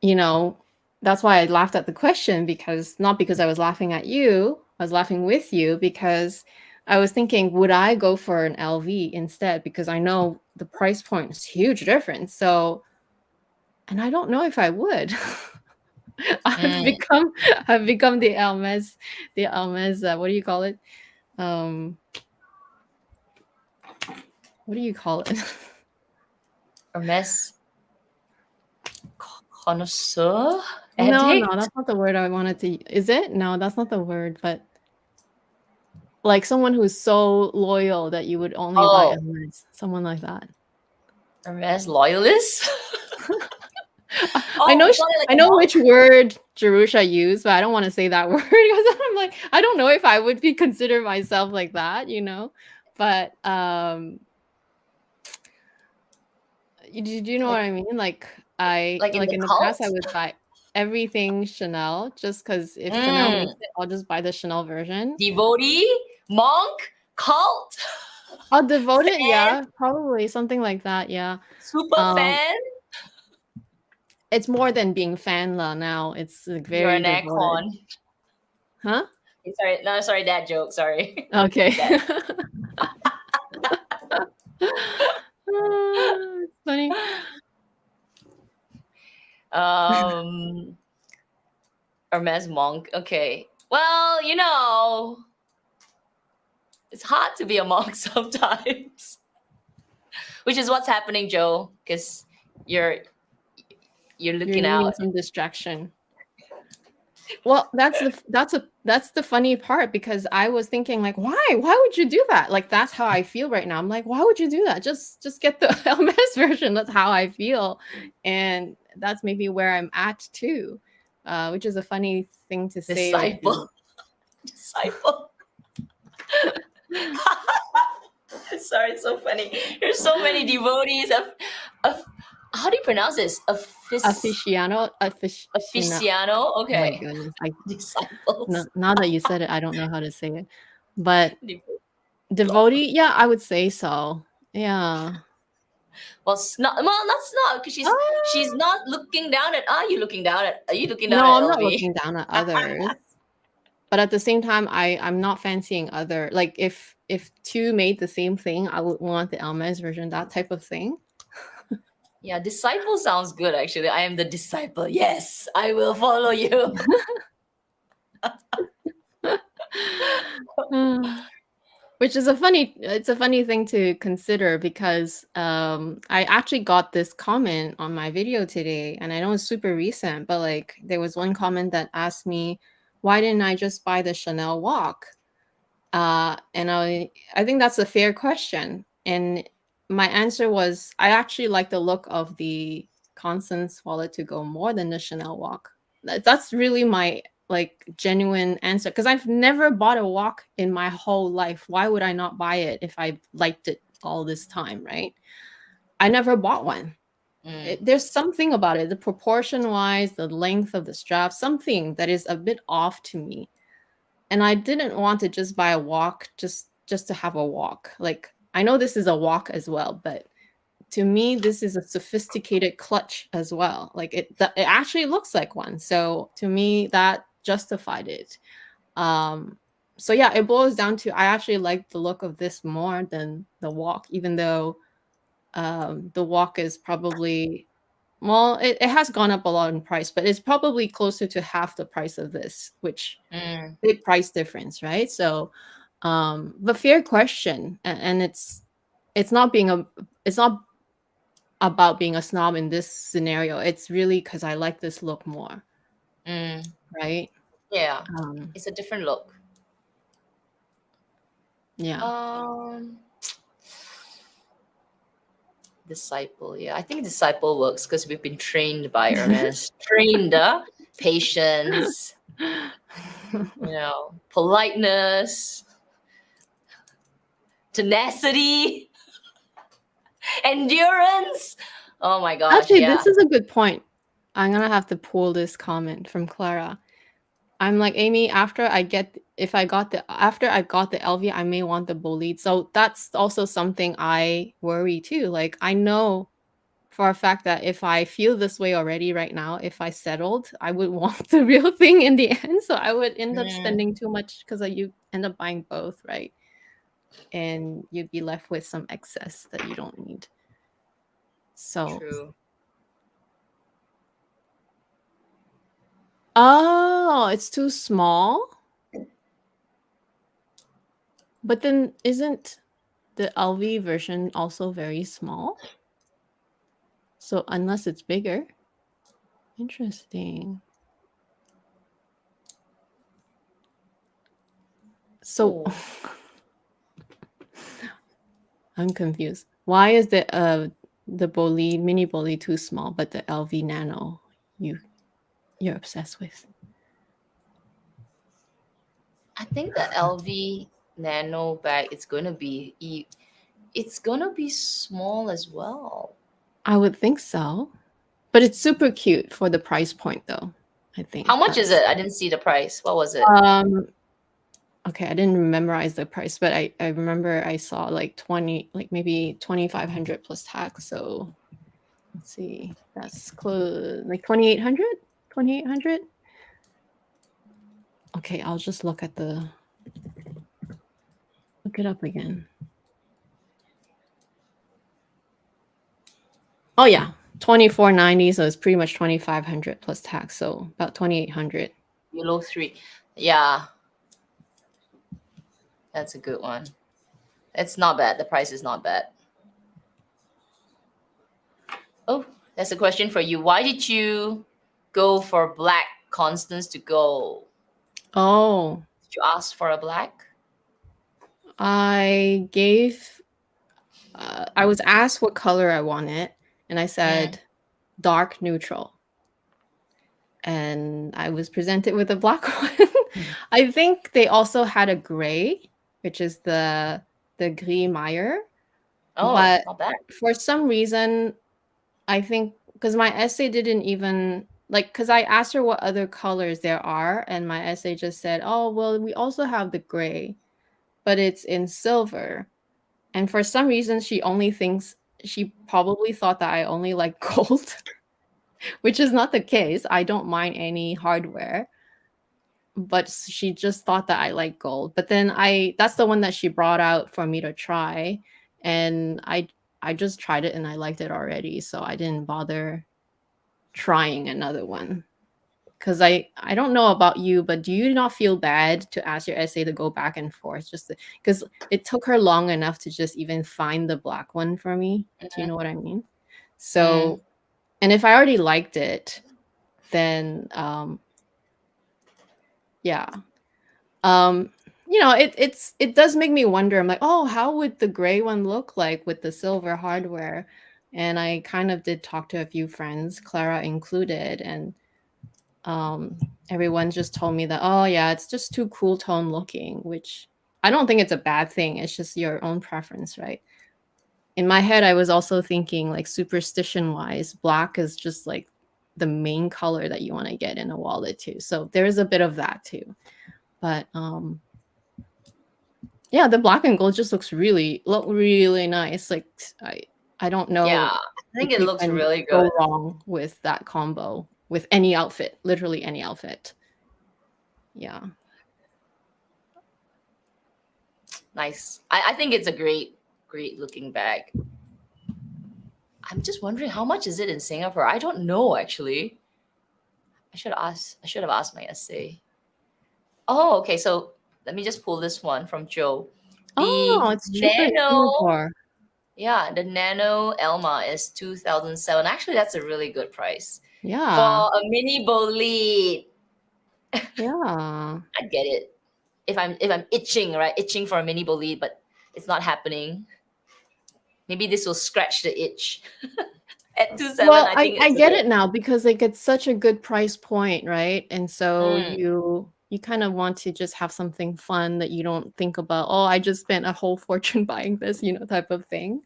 you know, that's why I laughed at the question, because not because I was laughing at you, I was laughing with you because I was thinking, would I go for an LV instead? Because I know the price point is huge difference. So, and I don't know if I would. I've Mm, become I've become the Hermes what do you call it? Um what do you call it? Hermes connoisseur No, addict. that's not the word I wanted to. Is it? No, that's not the word, but like someone who's so loyal that you would only buy Oh, Hermes, someone like that. Hermes loyalist. I Oh, know we call it like I a know monk. which word Jerusha used, but I don't want to say that word because I'm like I don't know if I would be consider myself like that, you know. But do you know what Like I mean? Like I like in like the in the past I cult. would buy everything Chanel just because if Chanel makes Mm, it, I'll just buy the Chanel version. devotee, monk, cult, I'll devote it, fan, yeah, probably something like that, yeah. super Um, fan. it's more than being fan la now. It's like You're very an devoted. icon. Huh? Sorry, no, sorry, that joke. Sorry, Okay. that. It's funny. Um, Hermes monk. Okay. Well, it's hard to be a monk sometimes, which is what's happening, Joe, because you're you're You're looking needing out. some distraction. Well, that's the funny part because I was thinking like, why would you do that? Like that's how I feel right now. I'm like, why would you do that? Just get the LMS version. That's how I feel, and that's maybe where I'm at too, which is a funny thing to say or Disciple, do. disciple. Sorry, it's so funny. There's so many devotees of how do you pronounce this? Aficionado. Aficionado. Oh my Okay, goodness! disciples. Now that you said it, I don't know how to say it, but Devo- devotee. Yeah, I would say so. Yeah. Well, not well. That's not because she's not looking down at. Are you looking down at? Are you looking down No, at I'm not LV? looking down at others. But at the same time, I'm not fancying other like if two made the same thing, I would want the Hermes version, that type of thing. Yeah, disciple sounds good. Actually, I am the disciple. Yes, I will follow you. Mm. Which is it's a funny thing to consider because I actually got this comment on my video today, and I know it's super recent, but like there was one comment that asked me, why didn't I just buy the Chanel walk? And I think that's a fair question. And my answer was I actually like the look of the Constance wallet to go more than the Chanel walk. That's really my like genuine answer because I've never bought a walk in my whole life. Why would I not buy it if I liked it all this time, right? I never bought one. Mm, There's something about it, the proportion wise, the length of the strap, something that is a bit off to me, and I didn't want to just buy a walk just to have a walk. Like I know this is a walk as well, but to me this is a sophisticated clutch as well. Like it actually looks like one. So to me that justified it. Um so yeah, it boils down to I actually like the look of this more than the walk, even though the walk is probably well, it has gone up a lot in price, but it's probably closer to half the price of this, which mm. big price difference, right? So, but fair question, and it's it's not about being a snob in this scenario. It's really because I like this look more, Mm, right? yeah, Um, it's a different look. yeah. Um, Disciple. Yeah, I think disciple works because we've been trained by Hermes. Trained, patience, politeness, tenacity, endurance. Oh my gosh, Actually, yeah. this is a good point. I'm gonna have to pull this comment from Clara. I'm like, Amy, after I got the LV, I may want the bolide. So that's also something I worry too. Like I know for a fact that if I feel this way already right now, if I settled, I would want the real thing in the end. So I would end up Mm, spending too much because you end up buying both, right? And you'd be left with some excess that you don't need. So, true. oh, it's too small. But then isn't the LV version also very small? So unless it's bigger. Interesting. So Oh, I'm confused. Why is the Boli mini Boli too small, but the LV Nano you're obsessed with? I think the LV Nano bag is gonna be it's gonna be small as well. I would think so. But it's super cute for the price point though. I How think much is that's it? I didn't see the price. What was it? um okay, I didn't memorize the price, but I remember I saw like 20, like maybe 2500 plus tax. So let's see. That's close like 2800? 2800? Okay, I'll just look it up again. Oh yeah, 2490, so it's pretty much 2500 plus tax, so about 2800. Below three. Yeah, that's a good one. It's not bad. The price is not bad. Oh, that's a question for you. Why did you go for black constants to gold? Oh, Did you ask for a black? I gave I was asked what color I wanted, and I Mm. said dark neutral. And I was presented with a black one. I think they also had a gray, which is the Gris Meyer, Oh, but not bad. for some reason I think because my essay didn't even like because I asked her what other colors there are, and my essay just said, "Oh, well, we also have the gray, but it's in silver." And for some reason, she probably thought that I only like gold, which is not the case. I don't mind any hardware, but she just thought that I like gold. But then that's the one that she brought out for me to try, and I just tried it and I liked it already, so I didn't bother trying another one. Because I don't know about you, but do you not feel bad to ask your essay to go back and forth just because it took her long enough to just even find the black one for me? Do you know what I mean? Mm. So, and if I already liked it, then yeah. Um it does make me wonder. I'm like, "Oh, how would the gray one look like with the silver hardware?" And I kind of did talk to a few friends, Clara included, and everyone just told me that, oh yeah, it's just too cool tone looking, which I don't think it's a bad thing. It's just your own preference, right? In my head, I was also thinking like superstition wise, black is just like the main color that you want to get in a wallet too. So there's a bit of that too. But yeah, the black and gold just look really nice. Like I don't Yeah, know I think if it you looks can really good. go wrong with that combo with any outfit, literally any outfit. Yeah. Nice. I think it's a great looking bag. I'm just wondering how much is it in Singapore? I don't know actually. I should have asked my essay. Oh, okay. So let me just pull this one from Joe. Oh, The it's cheaper in Nano Singapore. Yeah, the Nano Elma is 2007. Actually, that's a really good price for Yeah. a mini bolide. Yeah. I get it. If I'm itching, right, itching for a mini bolide, but it's not happening. Maybe this will scratch the itch. At 2.7, Well, I I think I it's a get bit. it now because like it's such a good price point, right? And so Mm, you kind of want to just have something fun that you don't think about, oh, I just spent a whole fortune buying this, type of thing.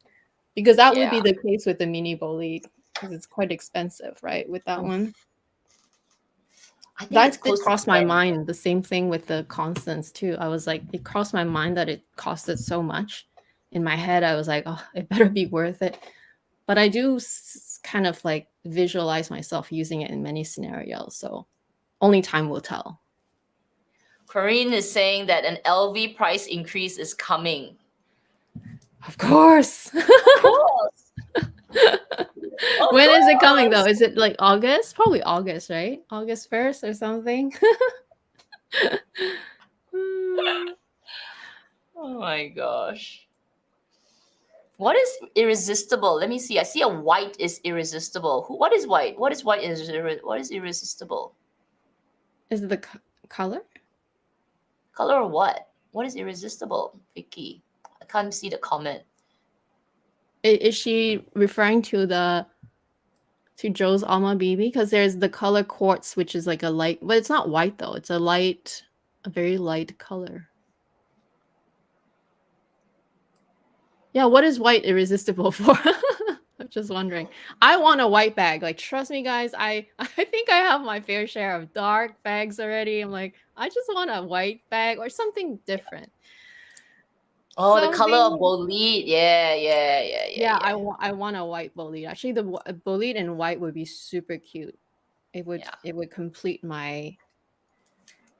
Because that would yeah, be the case with the mini bolide because it's quite expensive, right? With that one. I think it's That did close to cross my 10. mind. The same thing with the constants too. I was like, it crossed my mind that it costed so much. In my head, I was like, oh, it better be worth it. But I do kind of like visualize myself using it in many scenarios. So only time will tell. Corinne is saying that an LV price increase is coming. Of course. Of course, of When is it coming though? course. Is it like August? Probably August, right? August 1st or something. Oh my gosh. What is irresistible? Let me see. I see a white is irresistible. What is white? What is white is what is irresistible? Is it the color? Color or what? What is irresistible, Vicky? I can't see the comment. Is she referring to Joe's Alma BB? Because there's the color quartz, which is like a light, but it's not white though. It's a very light color. Yeah, what is white irresistible for? I'm just wondering. I want a white bag. Like, trust me, guys. I think I have my fair share of dark bags already. I'm like, I just want a white bag or something different. Oh, the color of Something. bolide. Yeah, yeah, yeah, yeah, Yeah, yeah. I want a white bolide. Actually, the bolide in white would be super cute. Yeah. It would complete my,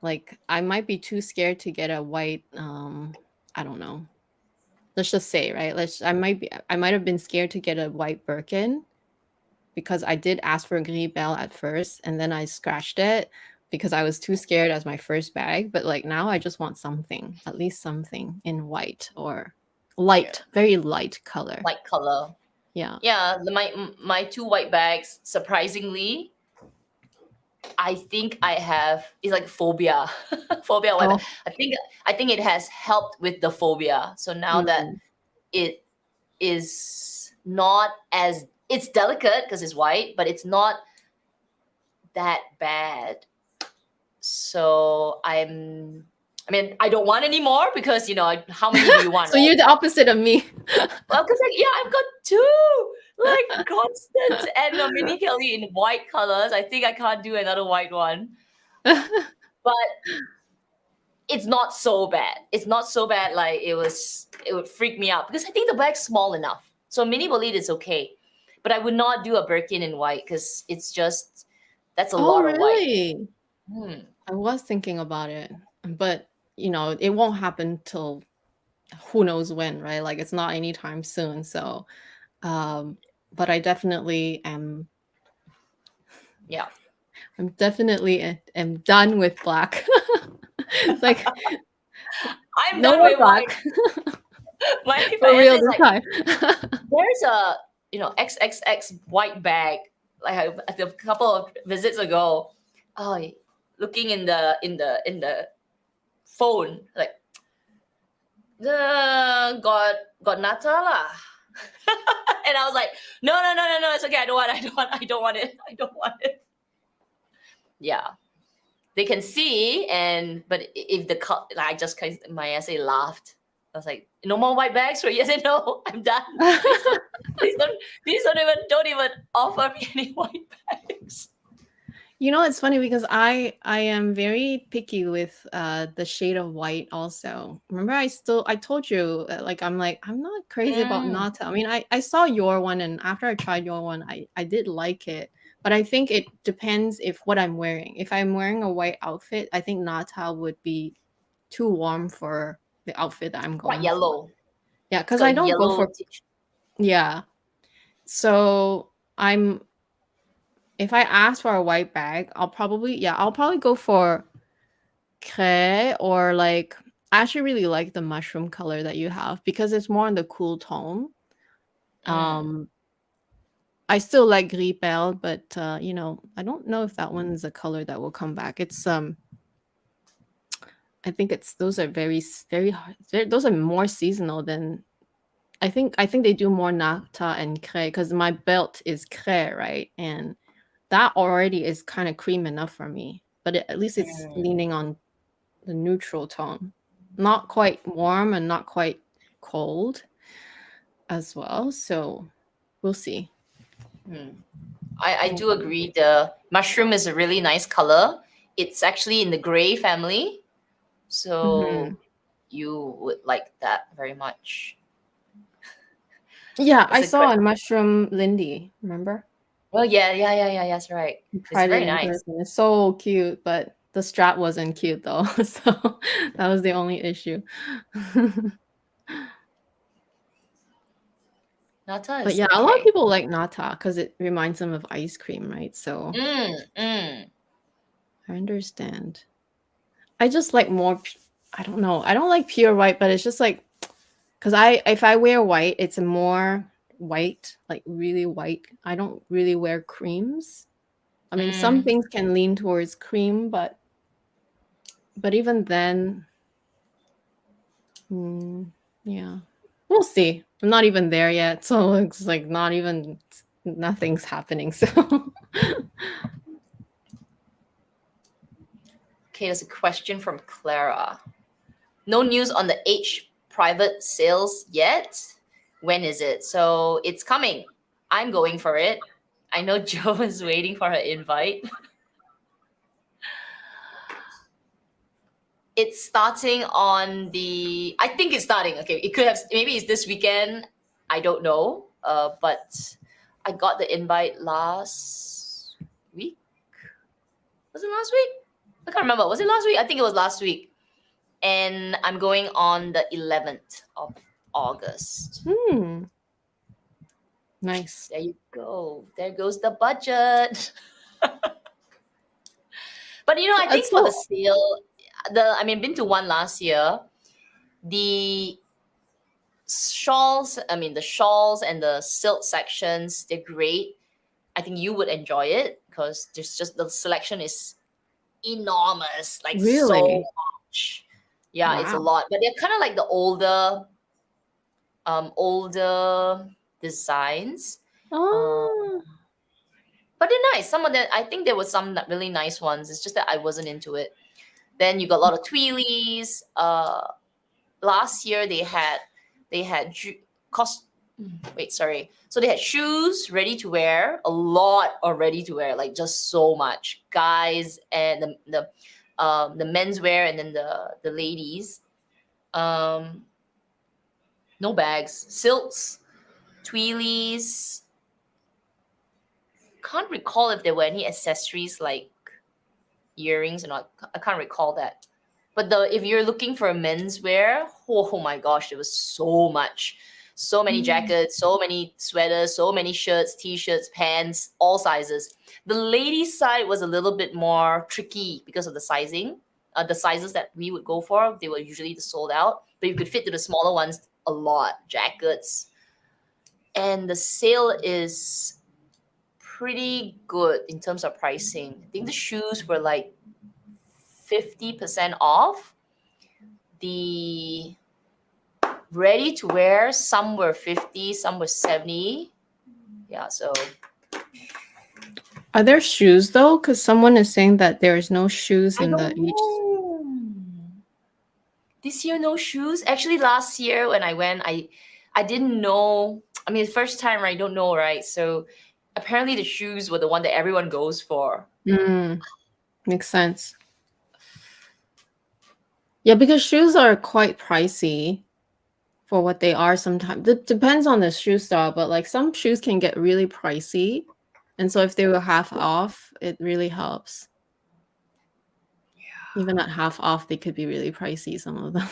like, I might be too scared to get a white I don't know. Let's just say, right? I might have been scared to get a white Birkin because I did ask for a Gris Belle at first and then I scratched it because I was too scared as my first bag. But like now I just want something, at least something in white or Yeah. light, very light color. Light color. Yeah. Yeah, my two white bags, surprisingly, I think I have it's like phobia. Phobia white bag. Oh, I think it has helped with the phobia. So now that mm. it is not as it's delicate because it's white, but it's not that bad. So I mean, I don't want any more because how many do you want, So right? you're the opposite of me. Well, because like, yeah, I've got two like Constance and a Mini Kelly in white colors. I think I can't do another white one, but it's not so bad. It's not so bad like it was. It would freak me out because I think the bag's small enough. So a mini bolide is okay, but I would not do a Birkin in white because it's just that's a Oh, lot of white. really? Hmm. I was thinking about it, but it won't happen till who knows when, right? Like it's not anytime soon. So, but I definitely am. Yeah, I'm definitely am done with black. It's like I'm no done more with white. black My for essay real is this like time. there's a XXX white bag a couple of visits ago. Oh, looking in the phone like got nata lah. And I was like, no, no, no, no, no, it's okay. I don't want it. I don't want it. Yeah, they can see, but if like I just my essay laughed. I was like, no more white bags for yes and no. I'm done. Please don't, please don't even offer me any white bags. It's funny because I am very picky with the shade of white also. Remember I told you like I'm not crazy about Mm, Nata. I mean I saw your one and after I tried your one I did like it. But I think it depends if what I'm wearing. If I'm wearing a white outfit, I think Nata would be too warm for the outfit that I'm quite going for. yellow. Yeah, It's because got I a don't go yellow for tint. yeah. So I'm if I ask for a white bag, I'll probably go for Cray or like I actually really like the mushroom color that you have because it's more in the cool tone. Um, I still like gris perle, but you know, I don't know if that one's a color that will come back. It's I think it's those are very hard. Those are more seasonal than I think they do more nata and craie because my belt is craie, right? And that already is kind of cream enough for me. But at least it's leaning on the neutral tone. Not quite warm and not quite cold as well. So we'll see. I do agree. The mushroom is a really nice color. It's actually in the gray family. So you would like that very much. Yeah, It's I a saw great. a mushroom Lindy, remember? Well, yeah. That's right. I It's tried it very in nice. person. It's so cute, but the strap wasn't cute though. So that was the only issue. Nata But is yeah, a lot of okay. people like nata because it reminds them of ice cream, right? So Mm. I understand. I just like more. I don't know. I don't like pure white, but it's just like because if I wear white, it's a more white, like really white. I don't really wear creams. I mean, some Mm. things can lean towards cream, but even then, yeah, we'll see. I'm not even there yet, so it's like not even nothing's happening. So Okay, there's a question from Clara. No news on the H private sales yet. When is it? So it's coming. I'm going for it. I know Jo is waiting for her invite. It's starting on the. I think it's starting. Okay, it could have. Maybe it's this weekend. I don't know. But I got the invite last week. Was it last week? I can't remember. Was it last week? I think it was last week. And I'm going on the 11th of August. nice. There you go. There goes the budget. But you know, I think for the So sale, been to one last year. The the shawls and the silk sections, they're great. I think you would enjoy it because there's just the selection is enormous, like so really, much. Yeah, it's a wow. lot. But they're kind of like the older designs. Um, Oh, but they're nice. Some of them, I think there were some really nice ones. It's just that I wasn't into it. Then you got a lot of tweelies. Last year they had cost. Wait, sorry. So they had shoes ready to wear, a lot of ready to wear, like just so much. Guys and the menswear and then the ladies. Um, no bags, silks, tweelies. Can't recall if there were any accessories like earrings or not. I can't recall that. But if you're looking for menswear, oh my gosh, there was so much. So many jackets, so many sweaters, so many shirts, t-shirts, pants, all sizes. The ladies' side was a little bit more tricky because of the sizing. The sizes that we would go for, they were usually the sold out. But you could fit to the smaller ones a lot. Jackets. And the sale is pretty good in terms of pricing. I think the shoes were like 50% off. The ready to wear, some were 50, some were 70. Yeah, so are there shoes though? Because someone is saying that there is no shoes I in the don't each. know. This year no shoes. Actually last year when I went, I didn't know. I mean, the first time I don't know, right? So apparently the shoes were the one that everyone goes for. Makes sense. Yeah, because shoes are quite pricey for what they are sometimes. It depends on the shoe style, but like some shoes can get really pricey. And so if they were half off, it really helps. Even at half off, they could be really pricey, some of them.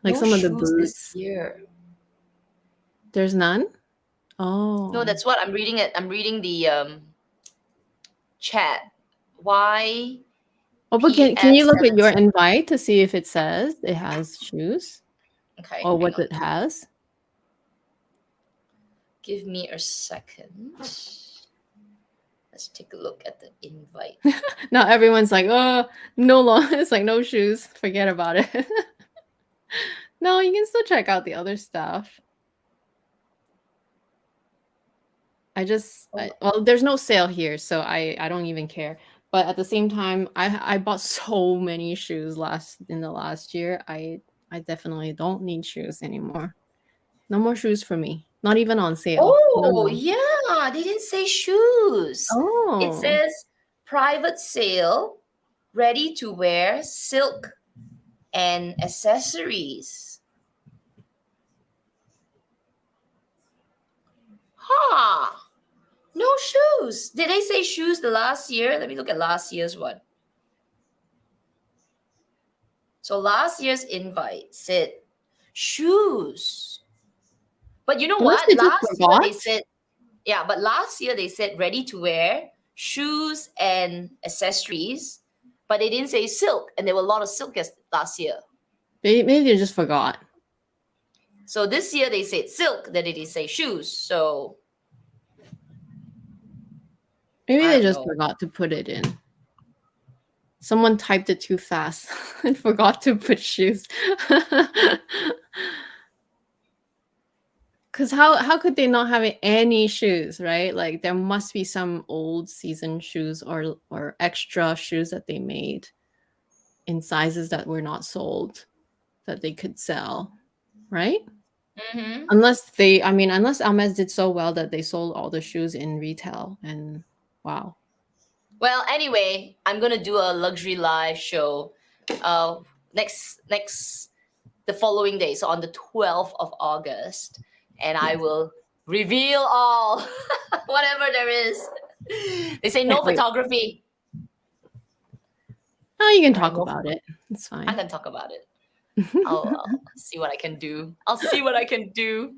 Like No some of the shoes this boots. year. There's none? No, Oh. that's what I'm reading it. I'm reading the chat. Why Oh, but can you PS look at your 7? invite to see if it says it has shoes Okay, or hang what on. it has? Give me a second. Let's take a look at the invite. Now everyone's like, oh, no longer. It's like no shoes. Forget about it. No, you can still check out the other stuff. Well, there's no sale here, so I don't even care. But at the same time, I bought so many shoes in the last year. I definitely don't need shoes anymore. No more shoes for me. Not even on sale. Oh, No. yeah, they didn't say shoes. It Oh. says private sale, ready to wear, silk, and accessories. Huh. No shoes. Did they say shoes the last year? Let me look at last year's one. So last year's invite said shoes. But you know Unless what? they just Last year they forgot. said, yeah, but last year they said ready to wear, shoes and accessories, but they didn't say silk, and there were a lot of silk last year. Maybe they just forgot. So this year they said silk, then they didn't say shoes. So Maybe I they don't just know. forgot to put it in. Someone typed it too fast and forgot to put shoes. Because how could they not have any shoes, right? Like there must be some old season shoes or extra shoes that they made in sizes that were not sold that they could sell, right? Mm-hmm. Unless Hermes did so well that they sold all the shoes in retail, and wow. Well, anyway, I'm gonna do a luxury live show next the following day, so on the 12th of August, and I Yes. will reveal all whatever there is. They say no Can't wait. photography. Oh, you can All right, talk no, about it. It's I'm fine. gonna talk about it. I'll see what I can do. I'll see what I can do.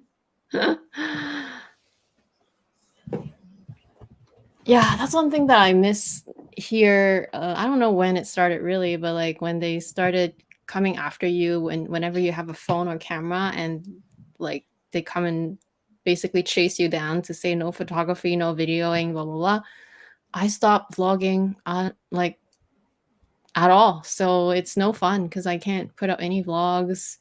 Yeah, that's one thing that I miss here. I don't know when it started really, but like when they started coming after you whenever you have a phone or camera, and like they come and basically chase you down to say no photography, no videoing, blah blah blah. I stopped vlogging like at all. So it's no fun because I can't put up any vlogs.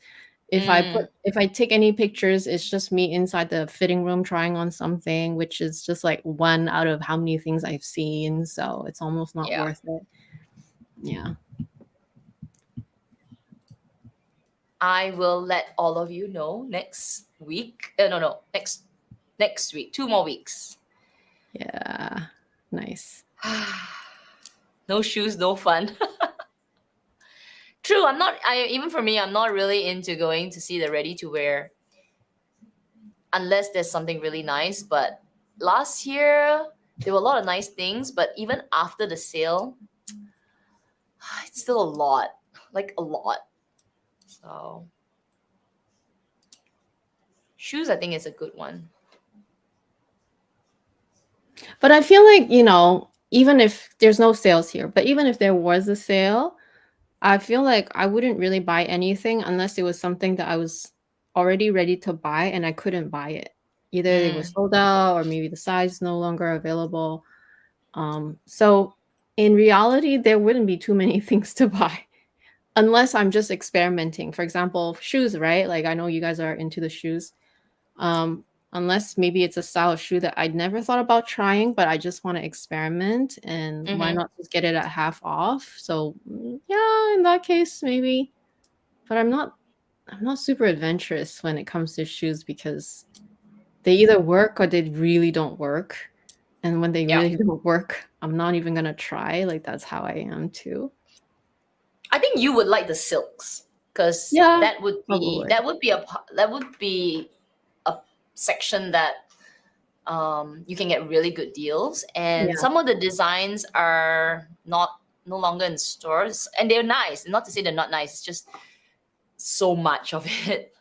Mm, If I take any pictures, it's just me inside the fitting room trying on something, which is just like one out of how many things I've seen. So it's almost not yeah. worth it. Yeah. I will let all of you know next week. No, next week. 2 more weeks. Yeah. Nice. No shoes, no fun. True, I'm not. Even for me, I'm not really into going to see the ready to wear unless there's something really nice. But last year there were a lot of nice things, but even after the sale, it's still a lot, like a lot. So shoes, I think, is a good one. But I feel like, even if there's no sales here, but even if there was a sale, I feel like I wouldn't really buy anything unless it was something that I was already ready to buy and I couldn't buy it. Either they were Mm, sold out or maybe the size is no longer available. So in reality, there wouldn't be too many things to buy unless I'm just experimenting. For example, shoes, right? Like I know you guys are into the shoes. Um, Unless maybe it's a style of shoe that I'd never thought about trying, but I just want to experiment, and why mm-hmm. not just get it at half off? So yeah, in that case, maybe. But I'm not super adventurous when it comes to shoes because they either work or they really don't work. And when they Yeah, really don't work, I'm not even gonna try. Like that's how I am too. I think you would like the silks because Yeah, that would be probably. that would be a that would be a section that you can get really good deals, and Yeah. some of the designs are not no longer in stores, and they're nice. Not to say they're not nice, it's just so much of it.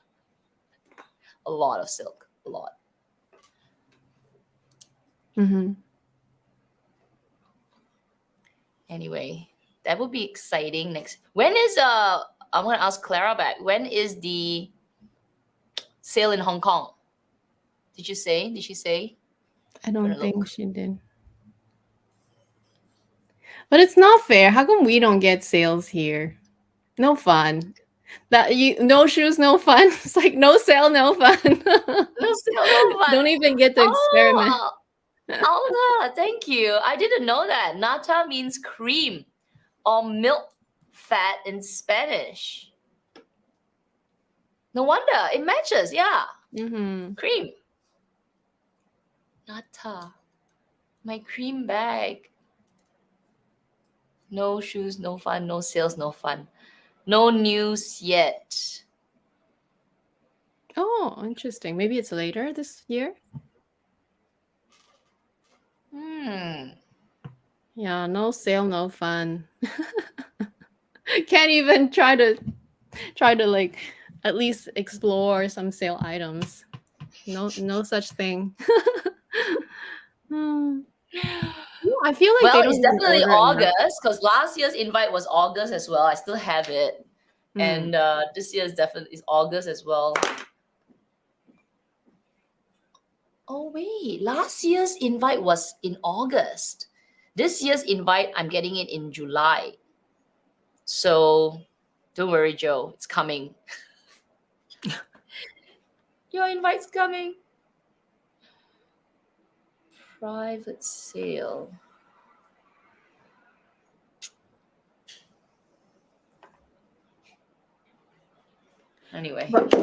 A lot of silk, a lot. Hmm. Anyway, that would be exciting. Next, when is I'm gonna ask Clara back. When is the sale in Hong Kong? Did you say? Did she say? I Gonna don't think look. she did. But it's not fair. How come we don't get sales here? No fun. That you no shoes, no fun. It's like no sale, no fun. No, still no fun. Don't even get to experiment. Oh, Alda, thank you. I didn't know that. Nata means cream or milk fat in Spanish. No wonder it matches. Yeah, Mm-hmm. cream. Nata, my cream bag. No shoes, no fun. No sales, no fun. No news yet. Oh, interesting. Maybe it's later this year. Hmm. Yeah, no sale, no fun. Can't even try to like at least explore some sale items. No such thing. Hmm. Yeah, I feel like they Well, don't it's even definitely order enough. August because last year's invite was August as well. I still have it, Mm. and this year's definitely is August as well. Oh wait, last year's invite was in August. This year's invite, I'm getting it in July. So don't worry, Joe, it's coming. Your invite's coming. Private sale. Anyway. But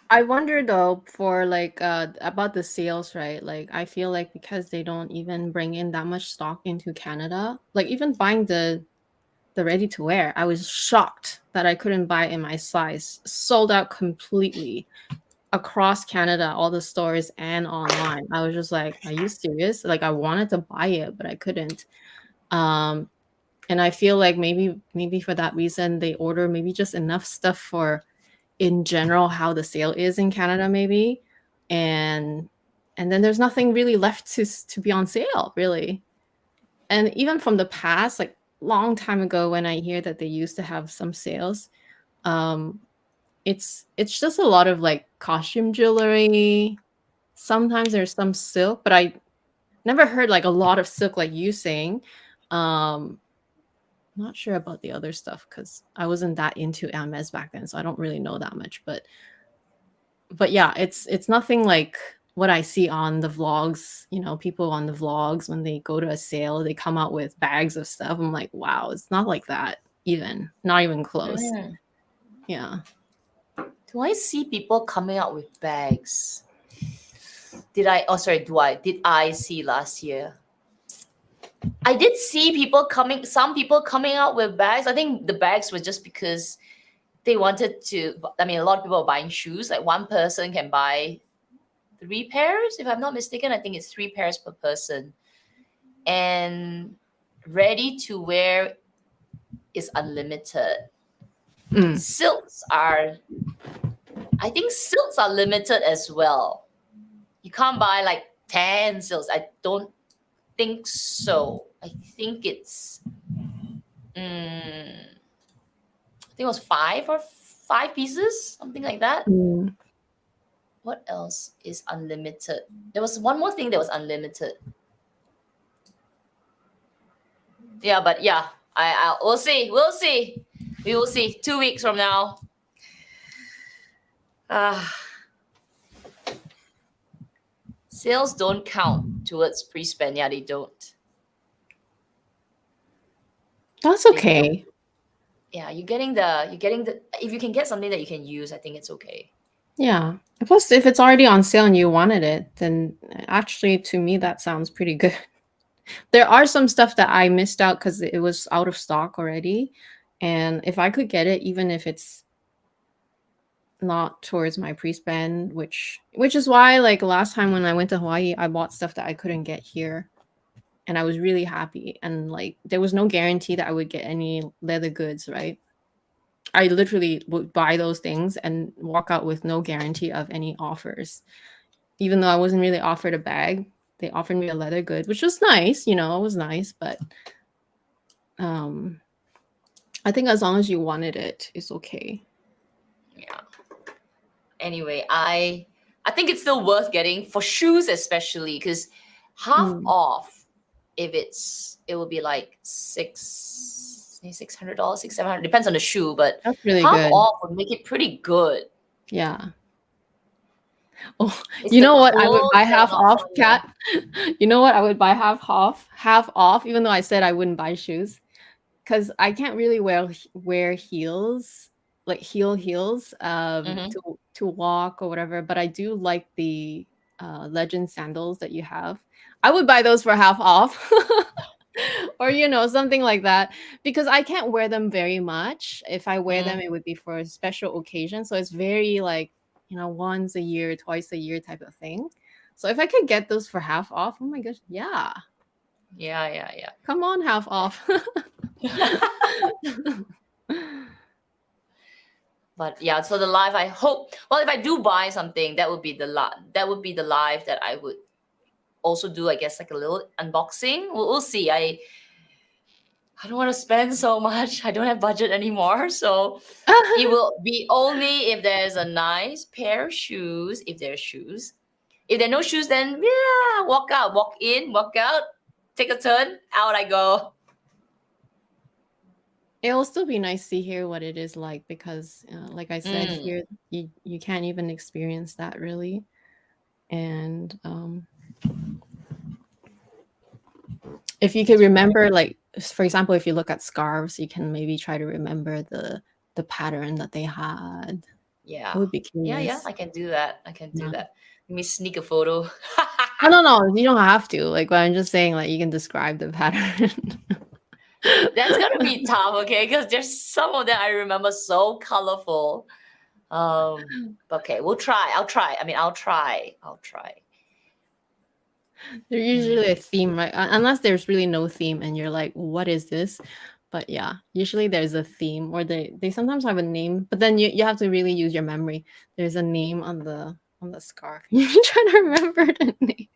I wonder though for like about the sales, right? Like I feel like because they don't even bring in that much stock into Canada, like even buying the ready to wear, I was shocked that I couldn't buy it in my size. Sold out completely across Canada, all the stores and online. I was just like, are you serious? Like I wanted to buy it, but I couldn't. Um and I feel like maybe for that reason they order maybe just enough stuff for in general how the sale is in Canada maybe, and then there's nothing really left to be on sale really. And even from the past, like long time ago when I hear that they used to have some sales, um it's just a lot of like costume jewelry. Sometimes there's some silk, but I never heard like a lot of silk like you saying. Not sure about the other stuff because I wasn't that into Hermes back then, so I don't really know that much. But yeah, it's nothing like what I see on the vlogs. You know, people on the vlogs when they go to a sale, they come out with bags of stuff. I'm like, wow, it's not like that. Even not even close. Mm. Yeah. Do I see people coming out with bags? Did I? Oh, sorry. Did I see last year? I did see people coming. Some people coming out with bags. I think the bags were just because they wanted to. I mean, a lot of people are buying shoes. Like one person can buy 3 pairs, if I'm not mistaken. I think it's 3 pairs per person, and ready to wear is unlimited. Mm. Silks are. I think silks are limited as well. You can't buy like 10 silks. I don't think so. I think it's I think it was 5 pieces, something like that. Mm. What else is unlimited? There was one more thing that was unlimited. Yeah, but yeah, we'll see. We'll see. We will see 2 weeks from now. Sales don't count towards pre-spend. Yeah, they don't. That's They don't. okay. Yeah, you're getting the if you can get something that you can use, I think it's okay. Yeah. Plus, if it's already on sale and you wanted it, then actually, to me, that sounds pretty good. There are some stuff that I missed out because it was out of stock already. And if I could get it, even if it's not towards my pre-spend, which is why like last time when I went to Hawaii, I bought stuff that I couldn't get here. And I was really happy. And like there was no guarantee that I would get any leather goods, right? I literally would buy those things and walk out with no guarantee of any offers. Even though I wasn't really offered a bag, they offered me a leather good, which was nice, you know, it was nice, but um I think as long as you wanted it, it's okay. Yeah. Anyway, I I think it's still worth getting for shoes, especially because half off. If it will be like $600, $700, depends on the shoe, but That's really half good. off would make it pretty good. Yeah. Oh, It's you the know what? I would clothes buy that are half not off, fun, though. Kat. You know what? I would buy half off, even though I said I wouldn't buy shoes, because I can't really wear heels, like heels, Mhm. to walk or whatever. But I do like the legend sandals that you have. I would buy those for half off. Or something like that, because I can't wear them very much. If I wear them, Mm. it would be for a special occasion, so it's very like once a year, twice a year type of thing. So if I could get those for half off, oh my gosh, yeah, Yeah. come on, half off. But yeah, so the live, I hope. Well, if I do buy something, that would be the live that I would also do. I guess like a little unboxing. We'll see. I don't want to spend so much. I don't have budget anymore, so it will be only if there's a nice pair of shoes. If there's shoes. If there are no shoes, then yeah, walk out, walk in, walk out, take a turn, out I go. It'll still be nice to hear what it is like, because like I said, Mm. here you can't even experience that really. And if you could remember, like for example, if you look at scarves, you can maybe try to remember the pattern that they had. Yeah. I would be Yeah, curious. I can do that. I can do Yeah. that. Let me sneak a photo. Oh, no, you don't have to. Like, but I'm just saying, like, you can describe the pattern. That's gonna be tough, okay? Because there's some of them I remember so colorful. Okay, we'll try. I'll try. I mean, I'll try. There's usually a theme, right? Unless there's really no theme and you're like, what is this? But yeah, usually there's a theme, or they sometimes have a name, but then you have to really use your memory. There's a name on the scarf. You're trying to remember the name.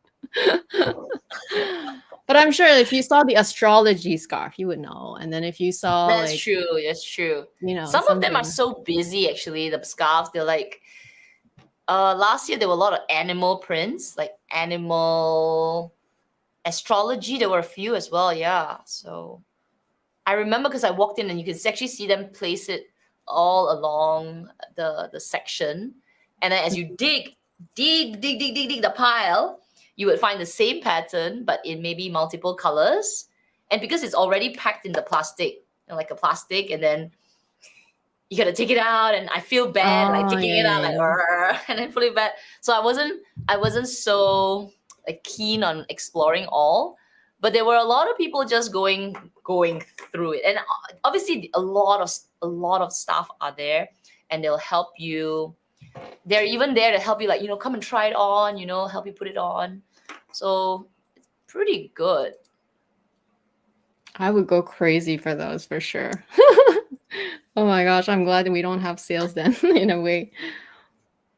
But I'm sure if you saw the astrology scarf, you would know. And then if you saw That's like, true. That's true. Some of them are something. so busy. Actually, the scarves. They're like. Last year there were a lot of animal prints, like animal astrology. There were a few as well. Yeah. So I remember because I walked in and you could actually see them place it all along the section, and then as you dig the pile, you would find the same pattern but in maybe multiple colors, and because it's already packed in the plastic, like a plastic, and then you gotta take it out, and I feel bad like Oh, taking yeah, it out yeah, like yeah. and then put it back. So I wasn't so like keen on exploring all, but there were a lot of people just going through it, and obviously a lot of stuff are there, and they'll help you. They're even there to help you, like come and try it on, help you put it on. So it's pretty good. I would go crazy for those for sure. Oh my gosh, I'm glad that we don't have sales then in a way.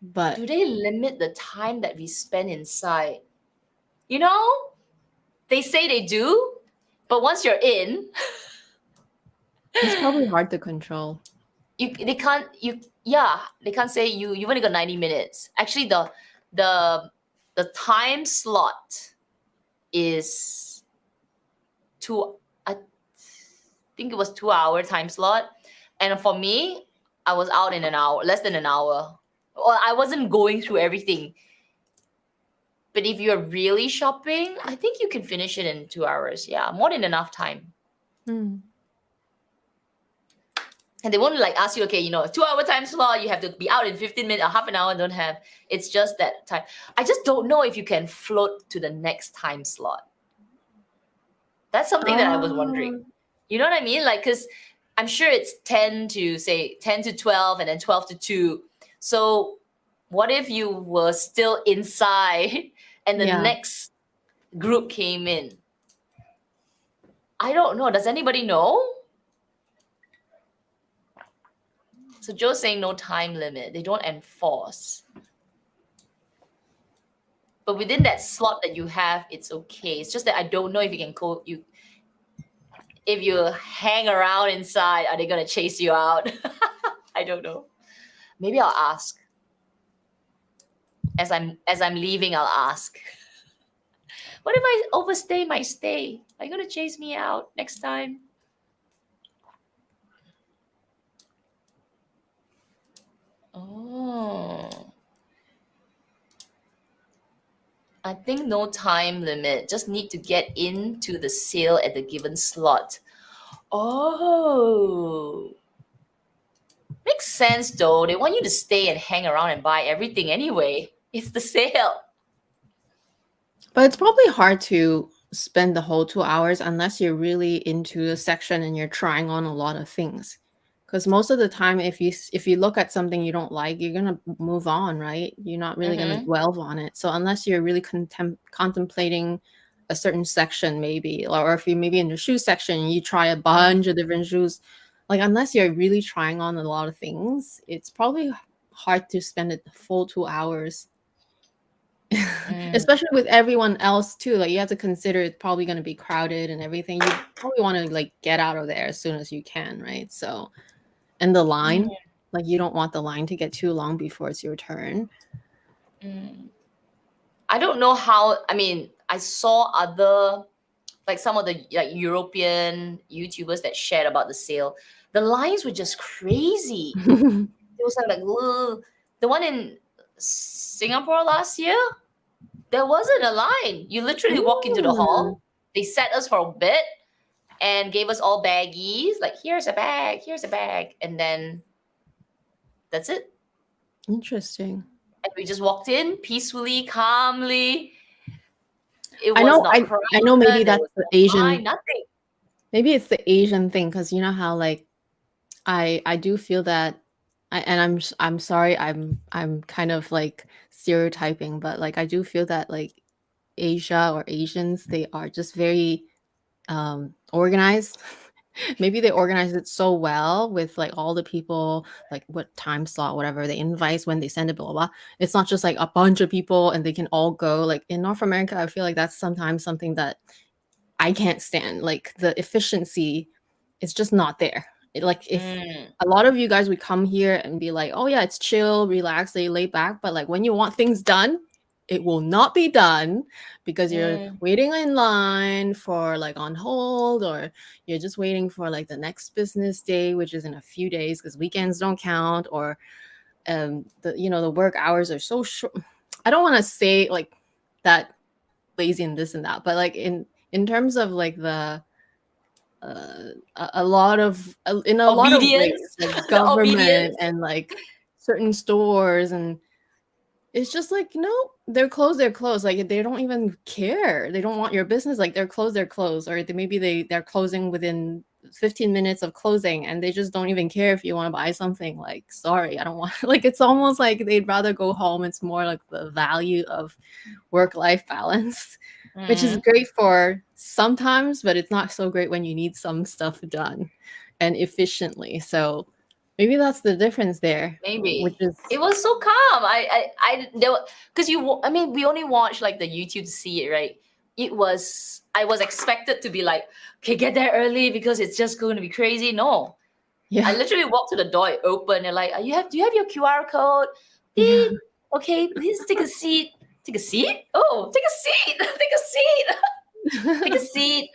But Do they limit the time that we spend inside? You know, they say they do, but once you're in, it's probably hard to control. they can't they can't say you've only got 90 minutes. Actually, the the time slot is I think it was 2 hour time slot, and for me, I was out in an hour, less than an hour. Well, I wasn't going through everything. But if you're really shopping, I think you can finish it in 2 hours. Yeah, more than enough time. Hmm. And they won't like ask you, okay, 2 hour time slot, you have to be out in 15 minutes or half an hour, don't have. It's just that time. I just don't know if you can float to the next time slot. That's something that I was wondering. Oh, You know what I mean? Like, because I'm sure it's 10 to 12 and then 12 to 2. So what if you were still inside and the yeah. next group came in? I don't know. Does anybody know? So Joe's saying no time limit. They don't enforce. But within that slot that you have, it's okay. It's just that I don't know if you can if you hang around inside, are they gonna chase you out? I don't know. Maybe I'll ask. As I'm leaving, I'll ask, what if I overstay my stay? Are you gonna chase me out next time? Oh, I think no time limit. Just need to get into the sale at the given slot. Oh, makes sense though. They want you to stay and hang around and buy everything anyway. It's the sale. But it's probably hard to spend the whole 2 hours unless you're really into a section and you're trying on a lot of things. Because most of the time, if you look at something you don't like, you're gonna move on, right? You're not really gonna Mm-hmm. dwell on it. So unless you're really contemplating a certain section, maybe, or if you're maybe in the shoe section, you try a bunch of different shoes. Like unless you're really trying on a lot of things, it's probably hard to spend a full 2 hours. Mm, Especially with everyone else too, like you have to consider it's probably going to be crowded and everything. You probably want to like get out of there as soon as you can, right? So, and the line, mm, like you don't want the line to get too long before it's your turn. mm. I don't know how. I mean, I saw other, like some of the like European YouTubers that shared about the sale. The lines were just crazy. It was like, ugh. The one in Singapore last year, there wasn't a line. You literally walk into the Mm, hall. They sat us for a bit and gave us all baggies. Like, here's a bag, and then that's it. interesting. And we just walked in peacefully, calmly. It I was know not I I know maybe crowded. There that's was the no line. Asian, Nothing. maybe it's the Asian thing because you know how like I do feel that and I'm sorry, I'm kind of like stereotyping, but like I do feel that like Asia or Asians, they are just very organized. Maybe they organize it so well with like all the people, like what time slot, whatever they invite when they send it, blah, blah, blah. It's not just like a bunch of people and they can all go. Like in North America, I feel like that's sometimes something that I can't stand. Like the efficiency is just not there. Like if Mm, a lot of you guys would come here and be like, "Oh yeah, it's chill, relax, they lay back," but like when you want things done, it will not be done because you're mm, waiting in line for like on hold, or you're just waiting for like the next business day, which is in a few days because weekends don't count, or the work hours are so short. I don't want to say like that lazy and this and that, but like in terms of like the a lot of in a lot of ways obedience. like The obedience. government and like certain stores, and it's just like they're closed, like they don't even care, they don't want your business, like they're closed, or they're closing within 15 minutes of closing and they just don't even care if you want to buy something. Like sorry, I don't want like it's almost like they'd rather go home. It's more like the value of work-life balance, which is Mm, great for sometimes, but it's not so great when you need some stuff done and efficiently. So maybe that's the difference there, which maybe is it was so calm. Because I mean, we only watched like the YouTube to see it, right? I was expected to be like, okay, get there early because it's just going to be crazy. No, I yeah, literally walked to the door, it opened, and like, do you have your QR code? yeah. Beep. Okay, please take a seat. Take a seat? Oh, take a seat. Take a seat. Take a seat.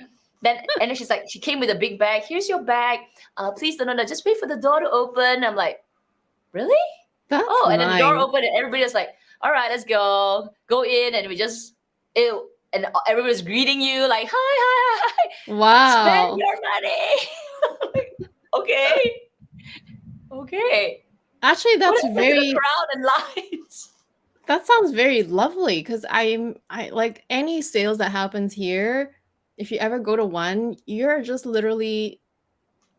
And then she's like, she came with a big bag. Here's your bag. Please no, just wait for the door to open. I'm like, really? That's Oh, and then the door nice. opened and everybody was like, all right, let's go. Go in. And we just, ew. And everybody was greeting you like, hi, hi, hi. Spend Wow. your money. Like, okay. Okay. Actually, What happened to the very crowd and lights? that sounds very lovely because I like any sales that happens here. If you ever go to one, you're just literally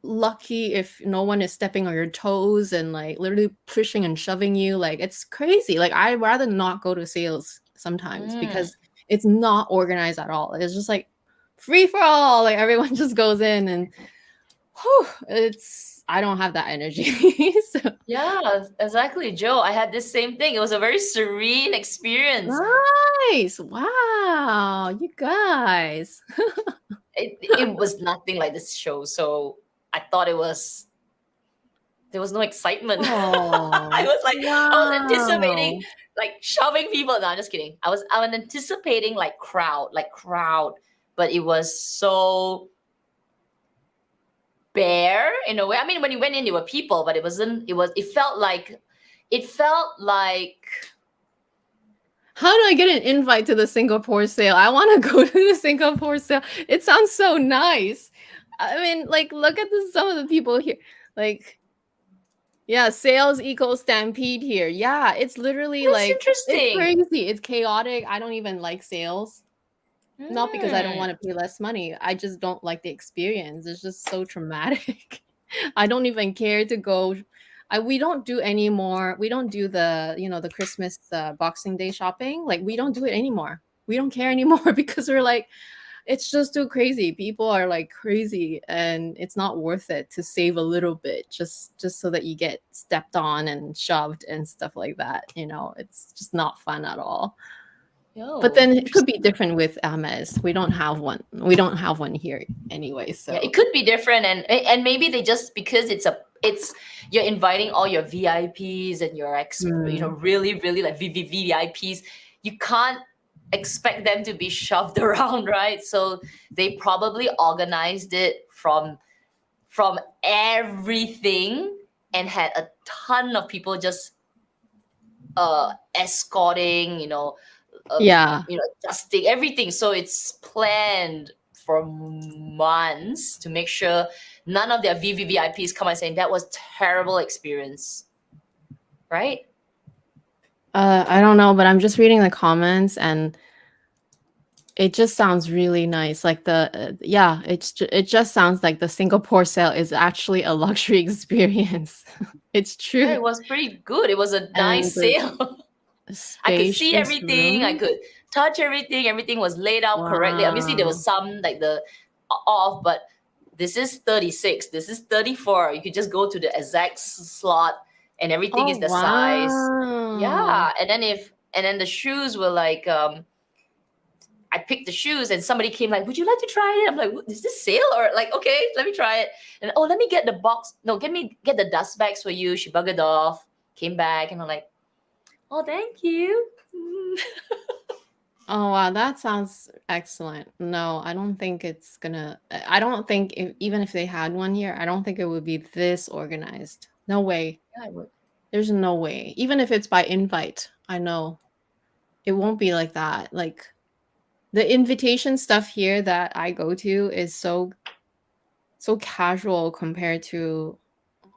lucky if no one is stepping on your toes and like literally pushing and shoving you. Like it's crazy. Like I'd rather not go to sales sometimes Mm, because it's not organized at all. It's just like free for all. Like everyone just goes in and whew, it's I don't have that energy. So yeah, exactly, Joe. I had this same thing. It was a very serene experience. nice. Wow, you guys. It was nothing like this show, so I thought there was no excitement. Oh, I was like, I was anticipating wow. like shoving people. No, I'm just kidding. I was anticipating like crowd, but it was so bare in a way. I mean, when you went in, there were people, but it wasn't. It felt like. How do I get an invite to the Singapore sale? I want to go to the Singapore sale. It sounds so nice. I mean, like, look at some of the people here. Like, yeah, sales equals stampede here. Yeah, it's literally That's like, it's interesting. crazy. It's chaotic. I don't even like sales. Not because I don't Mm. want to pay less money. I just don't like the experience. It's just so traumatic. I don't even care to go. We don't do anymore. We don't do the Christmas Boxing Day shopping. Like, we don't do it anymore. We don't care anymore because we're like, it's just too crazy. People are like crazy, and it's not worth it to save a little bit just so that you get stepped on and shoved and stuff like that. It's just not fun at all. But then it could be different with Hermes. We don't have one. We don't have one here anyway. So yeah, it could be different, and maybe they just, because it's you're inviting all your VIPs and your really like VVIPs. You can't expect them to be shoved around, right? So they probably organized it from everything and had a ton of people just escorting, yeah. adjusting everything. So it's planned for months to make sure none of their VVVIPs come and saying that was terrible experience, right? I don't know, but I'm just reading the comments and it just sounds really nice. Like it just sounds like the Singapore sale is actually a luxury experience. It's true. Yeah, it was pretty good. It was a nice sale. I could see Spacious everything. I room. could touch everything. Everything was laid out correctly. Obviously, there Wow. was some like the off, but this is 36. This is 34. You could just go to the exact slot, and everything is the size. Wow. Yeah, and then the shoes were like I picked the shoes and somebody came like, would you like to try it? I'm like, is this sale? Or like, okay, let me try it. And let me get the box. No, get the dust bags for you. She buggered off, came back, and I'm like, oh, thank you. Oh wow, that sounds excellent. No, I don't think it's gonna. I don't think even if they had one here, I don't think it would be this organized. No way. Yeah, I would. There's no way. Even if it's by invite, I know it won't be like that. Like the invitation stuff here that I go to is so casual compared to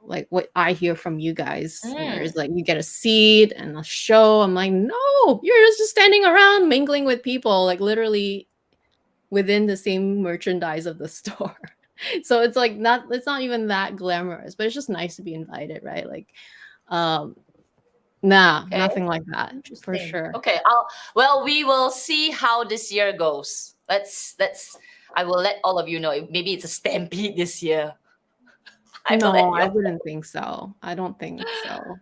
like what I hear from you guys, where it's like you get a seat and a show. I'm like, no, you're just standing around mingling with people, like literally within the same merchandise of the store. So it's like it's not even that glamorous, but it's just nice to be invited, right? Like, nothing like that for sure. Okay, we will see how this year goes. I will let all of you know. Maybe it's a stampede this year. No, I wouldn't think so. I don't think so.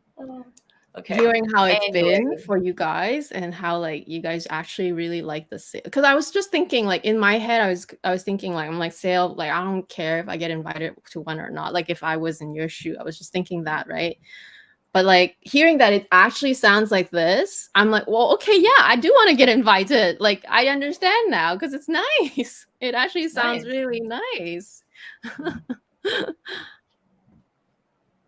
Okay. Hearing how it's Anyway. been for you guys and how like you guys actually really like the sale, because I was just thinking like in my head I was thinking like I'm like sale, like I don't care if I get invited to one or not. Like if I was in your shoe, I was just thinking that, right? But like hearing that it actually sounds like this, I'm like, well, okay, yeah, I do want to get invited. Like I understand now because it's nice. It actually sounds really nice.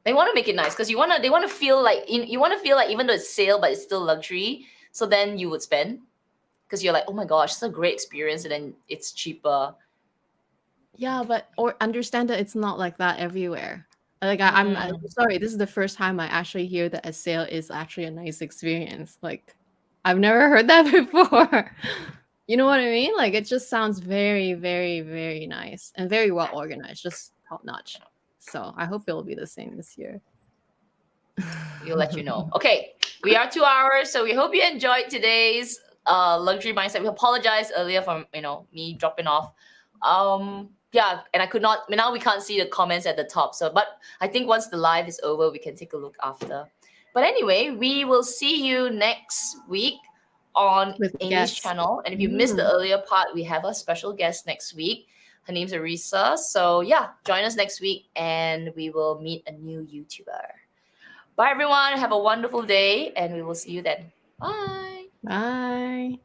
They want to make it nice because they want to feel like even though it's sale, but it's still luxury. So then you would spend because you're like, oh my gosh, it's a great experience, and then it's cheaper. Yeah, but or understand that it's not like that everywhere. Like I'm sorry, this is the first time I actually hear that a sale is actually a nice experience. Like I've never heard that before. You know what I mean? Like it just sounds very, very, very nice and very well organized, just top notch. So I hope it'll be the same this year. We'll let you know. Okay, we are 2 hours, so we hope you enjoyed today's luxury mindset. We apologize earlier for me dropping off. Yeah, and I could not. Now we can't see the comments at the top. So, but I think once the live is over, we can take a look after. But anyway, we will see you next week on Amy's channel. And if you missed the earlier part, we have a special guest next week. Her name's Arisa. So yeah, join us next week, and we will meet a new YouTuber. Bye, everyone. Have a wonderful day, and we will see you then. Bye. Bye.